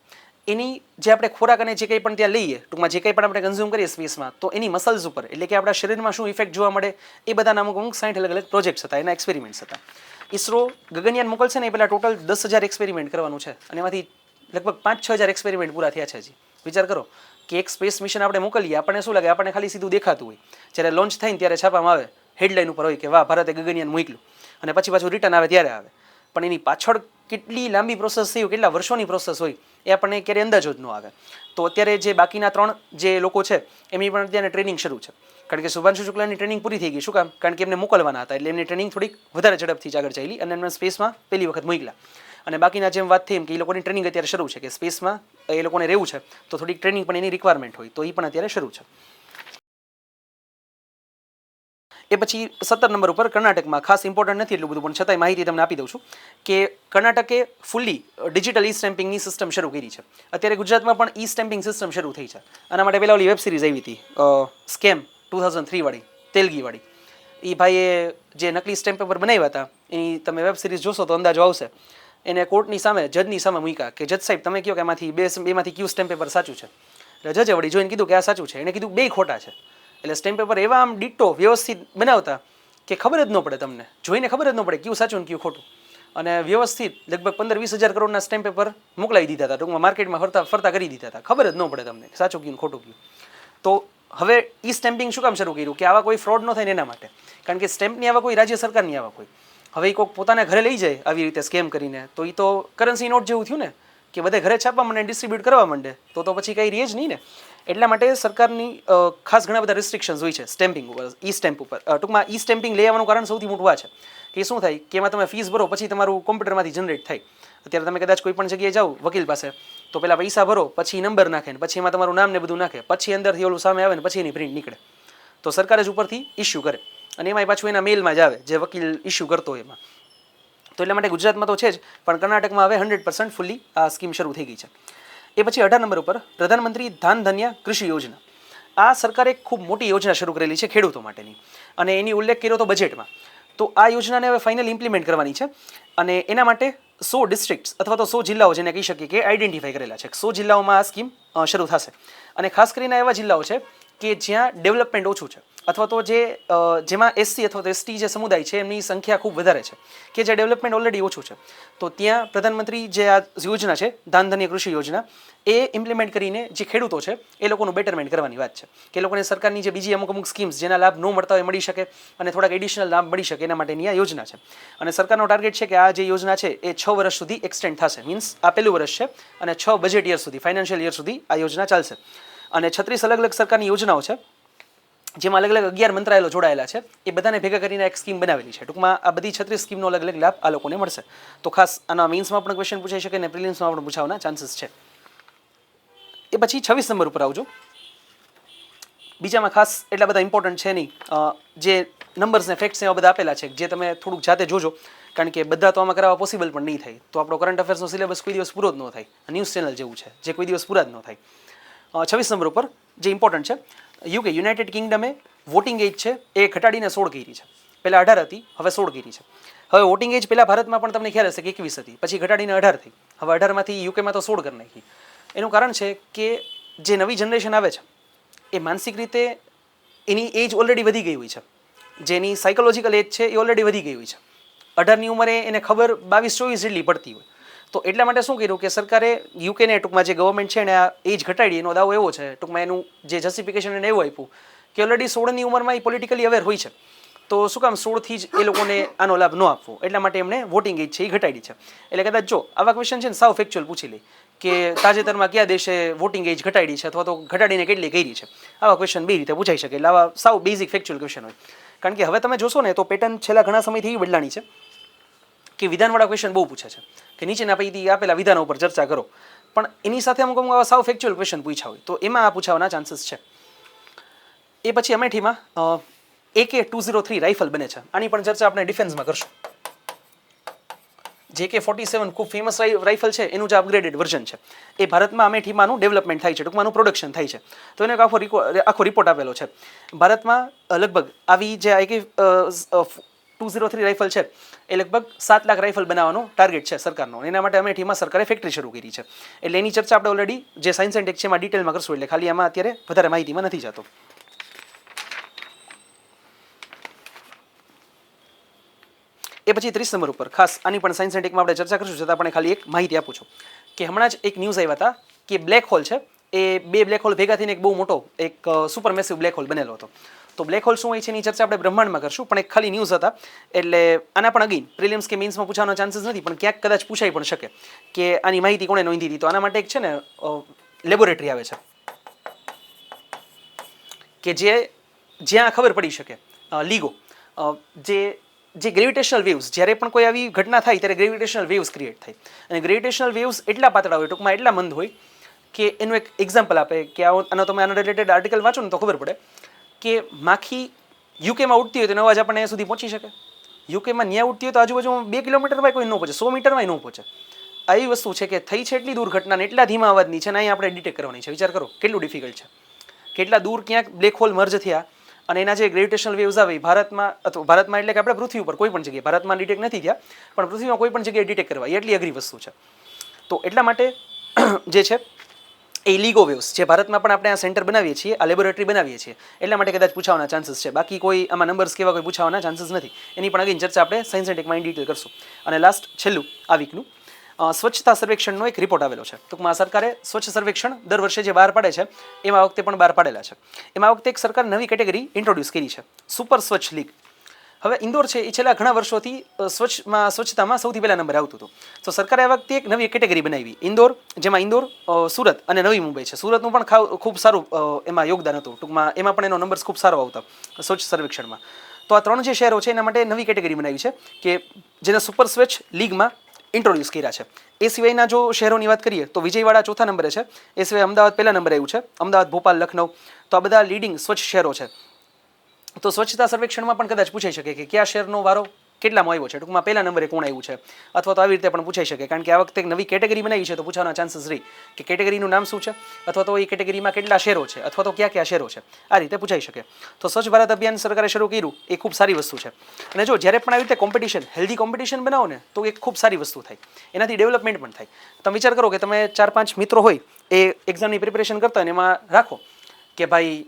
એની જે આપણે ખોરાક અને જે કંઈ પણ ત્યાં લઈએ, ટૂંકમાં જે કંઈ પણ આપણે કન્ઝ્યુમ કરીએ સ્પેસમાં, તો એની મસલ્સ ઉપર એટલે કે આપણા શરીરમાં શું ઇફેક્ટ જોવા મળે, એ બધાના અમુક 60 અલગ અલગ પ્રોજેક્ટ્સ હતા, એના એક્સપેરિમેન્ટ્સ હતા. ઇસરો ગગનયાન મોકલશે ને એ પહેલાં ટોટલ 10,000 એક્સપેરિમેન્ટ કરવાનું છે અને એમાંથી લગભગ 5-6 હજાર એક્સપેરિમેન્ટ પૂરા થયા છે હજી. વિચાર કરો કે એક સ્પેસ મિશન આપણે મોકલીએ, આપણને શું લાગે, આપણને ખાલી સીધું દેખાતું હોય. જ્યારે લોન્ચ થાય ને ત્યારે છાપામાં આવે, હેડલાઇન ઉપર હોય કે વાહ, ભારતે ગગનયાન મોકલ્યું, અને પછી પાછું રિટર્ન આવે ત્યારે આવે. પણ એની પાછળ કેટલી લાંબી પ્રોસેસ થઈ હોય, કેટલા વર્ષોની પ્રોસેસ હોય, એ આપણને ક્યારેય અંદાજો જ ન આવે. તો અત્યારે જે બાકીના 3 જે લોકો છે એમની પણ અત્યારે ટ્રેનિંગ શરૂ છે. કારણ કે શુભાંશુ શુક્લાની ટ્રેનિંગ પૂરી થઈ ગઈ. શું કામ? કારણ કે એમને મોકલવાના હતા, એટલે એમની ટ્રેનિંગ થોડીક વધારે ઝડપથી આગળ ચાલી અને એમને સ્પેસમાં પહેલી વખત મોકલ્યા. અને બાકીના જેમ વાત થઈ એમ કે એ લોકોની ટ્રેનિંગ અત્યારે શરૂ છે, કે સ્પેસમાં એ લોકોને રહેવું છે તો થોડીક ટ્રેનિંગ પણ એની રિક્વાયરમેન્ટ હોય, તો એ પણ અત્યારે શરૂ છે. એ પછી 17 નંબર ઉપર કર્ણાટકમાં, ખાસ ઇમ્પોર્ટન્ટ નથી એટલું બધું, પણ છતાંય માહિતી તમને આપી દઉં છું કે કર્ણાટકે ફૂલ્લી ડિજિટલ ઈ સ્ટેમ્પિંગની સિસ્ટમ શરૂ કરી છે. અત્યારે ગુજરાતમાં પણ ઈ સ્ટેમ્પિંગ સિસ્ટમ શરૂ થઈ છે. આના માટે પહેલાં ઓલી વેબ સિરીઝ આવી હતી સ્કેમ 2003 વાળી, તેલગી વાળી. એ ભાઈએ જે નકલી સ્ટેમ્પ પેપર બનાવ્યા હતા એની તમે વેબ સિરીઝ જોશો તો અંદાજો આવશે. એને કોર્ટની સામે, જજની સામે મૂક્યા કે જજ સાહેબ તમે કહો કે એમાંથી બેમાંથી કયું સ્ટેમ્પ પેપર સાચું છે. એટલે જજે વળી જોઈને કીધું કે આ સાચું છે. એને કીધું 2 ખોટા છે. એટલે સ્ટેમ્પ પેપર એવા આમ ડિટ્ટો વ્યવસ્થિત બનાવતા કે ખબર જ ન પડે, તમને જોઈને ખબર જ ન પડે કયું સાચું ને કયું ખોટું. અને વ્યવસ્થિત લગભગ 15-20 હજાર કરોડના સ્ટેમ્પ પેપર મોકલાવી દીધા હતા, ટૂંકમાં માર્કેટમાં ફરતા કરી દીધા હતા. ખબર જ ન પડે તમને સાચું કયું ખોટું કયું. તો હવે ઈ સ્ટેમ્પિંગ શું કામ શરૂ કર્યું? કે આવા કોઈ ફ્રોડ ન થાય ને એના માટે. કારણ કે સ્ટેમ્પની આવા કોઈ રાજ્ય સરકારની આવા કોઈ, હવે એ કોઈક પોતાના ઘરે લઈ જાય આવી રીતે સ્કેમ કરીને, તો એ તો કરન્સી નોટ જેવું થયું ને, કે બધે ઘરે છાપવા માંડે, ડિસ્ટ્રીબ્યુટ કરવા માંડે, તો પછી કંઈ રહે જ નહીં ને. એટલા માટે સરકારની ખાસ ઘણા બધા રિસ્ટ્રિક્શન્સ હોય છે સ્ટેમ્પિંગ ઉપર, ઈ સ્ટેમ્પ ઉપર. ટૂંકમાં ઈ સ્ટેમ્પિંગ લઈ આવવાનું કારણ સૌથી મોટું આ છે કે શું થાય કે એમાં તમે ફીસ ભરો, પછી તમારું કોમ્પ્યુટરમાંથી જનરેટ થાય. અત્યારે તમે કદાચ કોઈ પણ જગ્યાએ જાઓ વકીલ પાસે, તો પહેલાં પૈસા ભરો, પછી નંબર નાખે, ને પછી એમાં તમારું નામ ને બધું નાખે, પછી અંદરથી ઓલું સામે આવે ને પછી એની પ્રિન્ટ નીકળે. તો સરકાર જ ઉપરથી ઇસ્યુ કરે, અને એમાંય પાછું એના મેલમાં જ આવે જે વકીલ ઇસ્યુ કરતો હોય એમાં. તો એટલા માટે ગુજરાતમાં તો છે જ, પણ કર્ણાટકમાં હવે 100% ફૂલ્લી આ સ્કીમ શરૂ થઈ ગઈ છે. એ પછી 18 નંબર ઉપર પ્રધાનમંત્રી ધાન ધન્ય કૃષિ યોજના. આ સરકારે ખૂબ મોટી યોજના શરૂ કરેલી છે ખેડૂતો માટેની, અને એની ઉલ્લેખ કર્યો તો બજેટમાં. તો આ યોજનાને હવે ફાઇનલ ઇમ્પ્લિમેન્ટ કરવાની છે, અને એના માટે 100 ડિસ્ટ્રિક્ટ્સ અથવા તો 100 જિલ્લાઓ જેને કહી શકીએ કે આઈડેન્ટિફાઈ કરેલા છે. 100 જિલ્લાઓમાં આ સ્કીમ શરૂ થશે, અને ખાસ કરીને એવા જિલ્લાઓ છે કે જ્યાં ડેવલપમેન્ટ ઓછું છે, અથવા તો જેમાં એસસી અથવા તો એસટી જે સમુદાય છે એમની સંખ્યા ખૂબ વધારે છે, કે જે ડેવલપમેન્ટ ઓલરેડી ઓછું છે. તો ત્યાં પ્રધાનમંત્રી જે આ યોજના છે ધાન ધન્ય કૃષિ યોજના, એ ઇમ્પ્લિમેન્ટ કરીને જે ખેડૂતો છે એ લોકોનું બેટરમેન્ટ કરવાની વાત છે, કે એ લોકોને સરકારની જે બીજી અમુક સ્કીમ્સ જેના લાભ ન મળતા હોય મળી શકે, અને થોડાક એડિશનલ લાભ મળી શકે, એના માટેની આ યોજના છે. અને સરકારનો ટાર્ગેટ છે કે આ જે યોજના છે એ 6 વર્ષ સુધી એક્સટેન્ડ થશે. મીન્સ આ પહેલું વર્ષ છે, અને 6 બજેટ યર સુધી, ફાઇનાન્શિયલ યર સુધી આ યોજના ચાલશે. અને 36 અલગ અલગ સરકારની યોજનાઓ છે, જેમાં અલગ અલગ 11 મંત્રાલયો જોડાયેલા છે. એ બધાને ભેગા કરીને એક સ્કીમ બનાવેલી છે. ટૂંકમાં આ બધી 36 સ્કીમનો અલગ અલગ લાભ આ લોકોને મળશે. તો ખાસ આના મીન્સમાં પણ ક્વેશ્ચન પૂછાઈ શકે, અને પ્રિલિમ્સમાં પણ પૂછાવાના ચાન્સીસ છે. એ પછી 26 નંબર ઉપર આવજો. બીજામાં ખાસ એટલા બધા ઇમ્પોર્ટન્ટ છે નહીં. જે નંબર્સ ને ફેક્ટ્સ એવા બધા આપેલા છે, જે તમે થોડુંક જાતે જોજો, કારણ કે બધા તો આમાં કરાવવા પોસિબલ પણ નહીં થાય. તો આપણો કરંટ અફેર્સનો સિલેબસ કોઈ દિવસ પૂરો જ ન થાય. ન્યૂઝ ચેનલ જેવું છે જે કોઈ દિવસ પૂરા જ ન થાય. 26 નંબર ઉપર જે ઇમ્પોર્ટન્ટ છે, યુકે યુનાઇટેડ કિંગડમે વોટિંગ એજ છે એ ઘટાડીને 16 કરી છે. પહેલાં 18 હતી, હવે 16 કરી છે. હવે વોટિંગ એજ પહેલાં ભારતમાં પણ તમને ખ્યાલ હશે કે 21 હતી, પછી ઘટાડીને 18 થઈ. હવે 18માંથી યુકેમાં તો 16 કરી નાખી. એનું કારણ છે કે જે નવી જનરેશન આવે છે એ માનસિક રીતે એની એજ ઓલરેડી વધી ગઈ હોય છે, જેની સાયકોલોજીકલ એજ છે એ ઓલરેડી વધી ગઈ હોય છે. 18ની ઉંમરે એને ખબર 22-24 જેટલી પડતી હોય. તો એટલા માટે શું કર્યું કે સરકારે યુકેને, ટૂંકમાં જે ગવર્મેન્ટ છે એને આ એજ ઘટાડી. એનો દાવો એવો છે, ટૂંકમાં એનું જે જસ્ટિફિકેશન એને એવું આપ્યું કે ઓલરેડી 16ની ઉંમરમાં એ પોલિટિકલી અવેર હોય છે, તો શું કામ 16થી જ એ લોકોને આનો લાભ ન આપવો. એટલા માટે એમણે વોટિંગ એજ છે એ ઘટાડી છે. એટલે કદાચ જો આવા ક્વેશ્ચન છે ને સાવ ફેક્ચ્યુઅલ પૂછી લે કે તાજેતરમાં કયા દેશે વોટિંગ એજ ઘટાડી છે, અથવા તો ઘટાડીને કેટલી કરી છે, આવા ક્વેશ્ચન બે રીતે પૂછાઈ શકે. એટલે આવા સાવ બેઝિક ફેક્ચ્યુઅલ ક્વેશ્ચન હોય. કારણ કે હવે તમે જોશો ને તો પેટર્ન છેલ્લા ઘણા સમયથી બદલાણી છે. કે વિધાનવાળા ક્વેશ્ચન બહુ પૂછે છે કે નીચેના પૈકી આપેલા વિધાનો ઉપર ચર્ચા કરો, પણ એની સાથે અમુક અમુક સાવ ફેક્ચ્યુઅલ ક્વેશ્ચન પૂછ્યા હોય તો એમાં આ પૂછાવાના ચાન્સીસ છે. એ પછી અમેઠીમાં AK-203 રાઇફલ બને છે. આની પણ ચર્ચા આપણે ડિફેન્સમાં કરશું. JK-47 ખૂબ ફેમસ રાઇફલ છે, એનું જે અપગ્રેડેડ વર્ઝન છે એ ભારતમાં અમેઠીમાંનું ડેવલપમેન્ટ થાય છે, ટૂંકમાંનું પ્રોડક્શન થાય છે. તો એને આખો રિપોર્ટ આપેલો છે. ભારતમાં લગભગ આવી જે AK-203 રાઇફલ છે એ લગભગ 7 લાખ રાઇફલ બનાવવાનો ટાર્ગેટ છે સરકારનો. એના માટે અમેઠીમાં સરકારે ફેક્ટરી શરૂ કરી છે. એટલે એની ચર્ચા આપણે ઓલરેડી જે સાયન્સ એન્ડ ટેક છે એમાં ડિટેલમાં કરશું, એટલે ખાલી આમાં અત્યારે વધારે માહિતીમાં નથી જતો. એ પછી 30 નંબર ઉપર ખાસ આની પણ સાયન્સ એન્ડ ટેકમાં આપણે ચર્ચા કરીશું, છતાં આપણે ખાલી એક માહિતી આપું છું કે હમણાં જ એક ન્યૂઝ આવ્યા હતા કે બ્લેક હોલ છે એ 2 બ્લેક હોલ ભેગા થઈને એક બહુ મોટો એક સુપર મેસિવ બ્લેક હોલ બનેલો હતો. તો બ્લેક હોલ શું હોય છે એની ચર્ચા આપણે બ્રહ્માંડમાં કરશું, પણ એક ખાલી ન્યૂઝ હતા. એટલે આના પણ અગેન પ્રિલિમ્સ કે મેન્સમાં પૂછવાનો ચાન્સીસ નથી, પણ ક્યાંક કદાચ પૂછાઈ પણ શકે કે આની માહિતી કોણે નોંધી હતી. તો આના માટે એક છે ને લેબોરેટરી આવે છે કે જ્યાં ખબર પડી શકે લીગો જે ગ્રેવિટેશનલ વેવ્સ, જ્યારે પણ કોઈ આવી ઘટના થાય ત્યારે ગ્રેવિટેશનલ વેવ્સ ક્રિએટ થાય, અને ગ્રેવિટેશનલ વેવ્સ એટલા પાતળા હોય, ટૂંકમાં એટલા મંદ હોય કે એનું એક એક્ઝામ્પલ આપે કે આનો તમે આના રિલેટેડ આર્ટિકલ વાંચો ને તો ખબર પડે કે માખી યુકેમાં ઉડતી હોય તો એનો અવાજ આપણને અહીંયા સુધી પહોંચી શકે. યુકેમાં ન્યા ઉડતી હોય તો આજુબાજુમાં 2 કિલોમીટરમાં કોઈ ન પહોંચે, 100 મીટરમાં ન પહોંચે. આવી વસ્તુ છે કે થઈ છે એટલી દૂર ઘટના ને એટલા ધીમા અવાજની છે ને અહીંયા આપણે ડિટેક્ટ કરવાની છે. વિચાર કરો કેટલું ડિફિકલ્ટ છે, કેટલા દૂર ક્યાંક બ્લેક હોલ મર્જ થયા અને એના જે ગ્રેવિટેશનલ વેવ્સ આવે ભારતમાં એટલે કે આપણે પૃથ્વી ઉપર કોઈ પણ જગ્યાએ, ભારતમાં ડિટેક્ટ નથી થયા પણ પૃથ્વીમાં કોઈ પણ જગ્યાએ ડિટેક્ટ કરવા એટલી અઘરી વસ્તુ છે. તો એટલા માટે જે છે એ લીગો વેવ્સ જે ભારતમાં પણ આપણે આ સેન્ટર બનાવીએ છીએ, આ લેબોરેટરી બનાવીએ છીએ, એટલા માટે કદાચ પૂછાવાના ચાન્સીસ છે. બાકી કોઈ આમાં નંબર્સ કેવા કોઈ પૂછાવાના ચાન્સીસ નથી. એની પણ અગેન ચર્ચા આપણે સાયન્સ એન્ડ ટેકમાં ઇન ડિટેલ કરશું. અને લાસ્ટ છેલ્લું આ વીકનું સ્વચ્છતા સર્વેક્ષણનો એક રિપોર્ટ આવેલો છે. ટૂંકમાં સરકારે સ્વચ્છ સર્વેક્ષણ દર વર્ષે જે બહાર પાડે છે એમાં વખતે પણ બહાર પાડેલા છે. એમાં વખતે એક સરકાર નવી કેટેગરી ઇન્ટ્રોડ્યુસ કરી છે, સુપર સ્વચ્છ લીગ. હવે ઇન્દોર છે એ છેલ્લા ઘણા વર્ષોથી સ્વચ્છતામાં સૌથી પહેલા નંબર આવતું હતું. તો સરકારે આ વખતે એક નવી કેટેગરી બનાવી ઇન્દોર, જેમાં ઇન્દોર, સુરત અને નવી મુંબઈ છે. સુરતનું પણ ખૂબ સારું એમાં યોગદાન હતું, ટૂંકમાં એમાં પણ એનો નંબર્સ ખૂબ સારો આવતા સ્વચ્છ સર્વેક્ષણમાં. તો આ 3 જે શહેરો છે એના માટે નવી કેટેગરી બનાવી છે કે જેને સુપર સ્વચ્છ લીગમાં ઇન્ટ્રોડ્યુસ કર્યા છે. એ સિવાયના જો શહેરોની વાત કરીએ તો વિજયવાડા ચોથા નંબરે છે. એ સિવાય અમદાવાદ પહેલા નંબરે આવ્યું છે, અમદાવાદ, ભોપાલ, લખનઉ. તો આ બધા લીડિંગ સ્વચ્છ શહેરો છે. તો સ્વચ્છતા સર્વેક્ષણમાં પણ કદાચ પૂછાઈ શકે કે કયા શહેરનો વારો કેટલામાં આવ્યો છે, ટૂંકમાં પહેલા નંબરે કોણ આવ્યું છે, અથવા તો આવી રીતે પણ પૂછાઈ શકે. કારણ કે આ વખતે એક નવી કેટેગરી બનાવી છે તો પૂછવાના ચાન્સીસ રહી કે કેટેગરીનું નામ શું છે, અથવા તો એ કેટેગરીમાં કેટલા શહેરો છે, અથવા તો કયા શહેરો છે. આ રીતે પૂછાઈ શકે. તો સ્વચ્છ ભારત અભિયાન સરકારે શરૂ કર્યું એ ખૂબ સારી વસ્તુ છે. અને જો જ્યારે પણ આવી રીતે કોમ્પિટિશન, હેલ્ધી કોમ્પિટિશન બનાવો ને તો એક ખૂબ સારી વસ્તુ થાય, એનાથી ડેવલપમેન્ટ પણ થાય. તમે વિચાર કરો કે તમે 4-5 મિત્રો હોય એ એક્ઝામની પ્રિપેરેશન કરતા હોય ને એમાં રાખો કે ભાઈ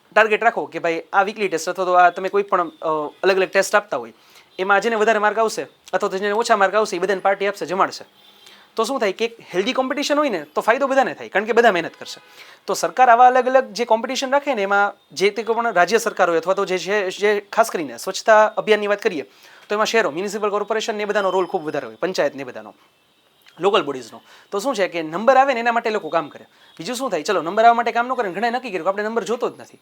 ટાર્ગેટ રાખો કે ભાઈ આ વીકલી ટેસ્ટ અથવા તો આ તમે કોઈ પણ અલગ અલગ ટેસ્ટ આપતા હોય એમાં જેને વધારે માર્ક આવશે અથવા તો જેને ઓછા માર્ક આવશે એ બધાને પાર્ટી આપશે, જમાડશે. તો શું થાય કે એક હેલ્ધી કોમ્પિટિશન હોય ને તો ફાયદો બધાને થાય, કારણ કે બધા મહેનત કરશે. તો સરકાર આવા અલગ અલગ જે કોમ્પિટિશન રાખે ને એમાં જે તે કોઈ પણ રાજ્ય સરકાર હોય અથવા તો જે ખાસ કરીને સ્વચ્છતા અભિયાનની વાત કરીએ તો એમાં શહેરો, મ્યુનિસિપલ કોર્પોરેશન ને બધાનો રોલ ખૂબ વધારે હોય, પંચાયત ને બધાનો, લોકલ બોડીઝનો. તો શું છે કે નંબર આવે ને એના માટે લોકો કામ કરે. બીજું શું થાય, ચલો નંબર આવવા માટે કામ ન કરે, ઘણા નક્કી કર્યું કે આપણે નંબર જોતો જ નથી.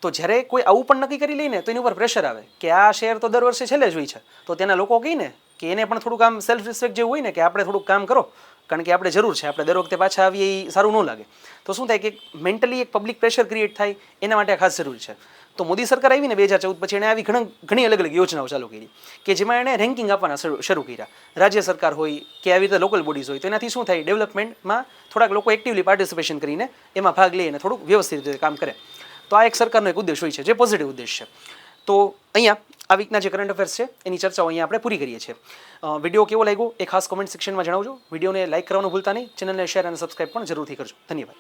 તો જ્યારે કોઈ આવું પણ નક્કી કરી લઈને તો એની ઉપર પ્રેશર આવે કે આ શહેર તો દર વર્ષે છેલ્લે જ હોય છે. તો તેના લોકો કહીને કે એને પણ થોડું કામ સેલ્ફ રિસ્પેક્ટ જેવું હોય ને કે આપણે થોડુંક કામ કરો, કારણ કે આપણે જરૂર છે, આપણે દર વખતે પાછા આવીએ એ સારું ન લાગે. તો શું થાય કે મેન્ટલી એક પબ્લિક પ્રેશર ક્રિએટ થાય, એના માટે ખાસ જરૂરી છે. તો મોદી સરકાર આવીને 2014 પછી એણે આવી ઘણી અલગ અલગ યોજનાઓ ચાલુ કરી કે જેમાં એણે રેન્કિંગ આપવાના શરૂ કર્યા. રાજ્ય સરકાર હોય કે આવી રીતે લોકલ બોડીઝ હોય, તો એનાથી શું થાય, ડેવલપમેન્ટમાં થોડાક લોકો એક્ટિવલી પાર્ટિસિપેશન કરીને એમાં ભાગ લઈને થોડુંક વ્યવસ્થિત રીતે કામ કરે. તો આ એક સરકારનો એક ઉદ્દેશ હોય છે જે પોઝિટિવ ઉદ્દેશ છે. તો અહીંયા આ વીકના જે કરંટ અફેર્સ છે એની ચર્ચાઓ અહીંયા આપણે પૂરી કરીએ છીએ. વિડીયો કેવો લાગ્યો એ ખાસ કોમેન્ટ સેક્શનમાં જણાવજો. વિડીયોને લાઇક કરવાનું ભૂલતા નહીં, ચેનલને શેર અને સબસ્ક્રાઈબ પણ જરૂરથી કરજો. ધન્યવાદ.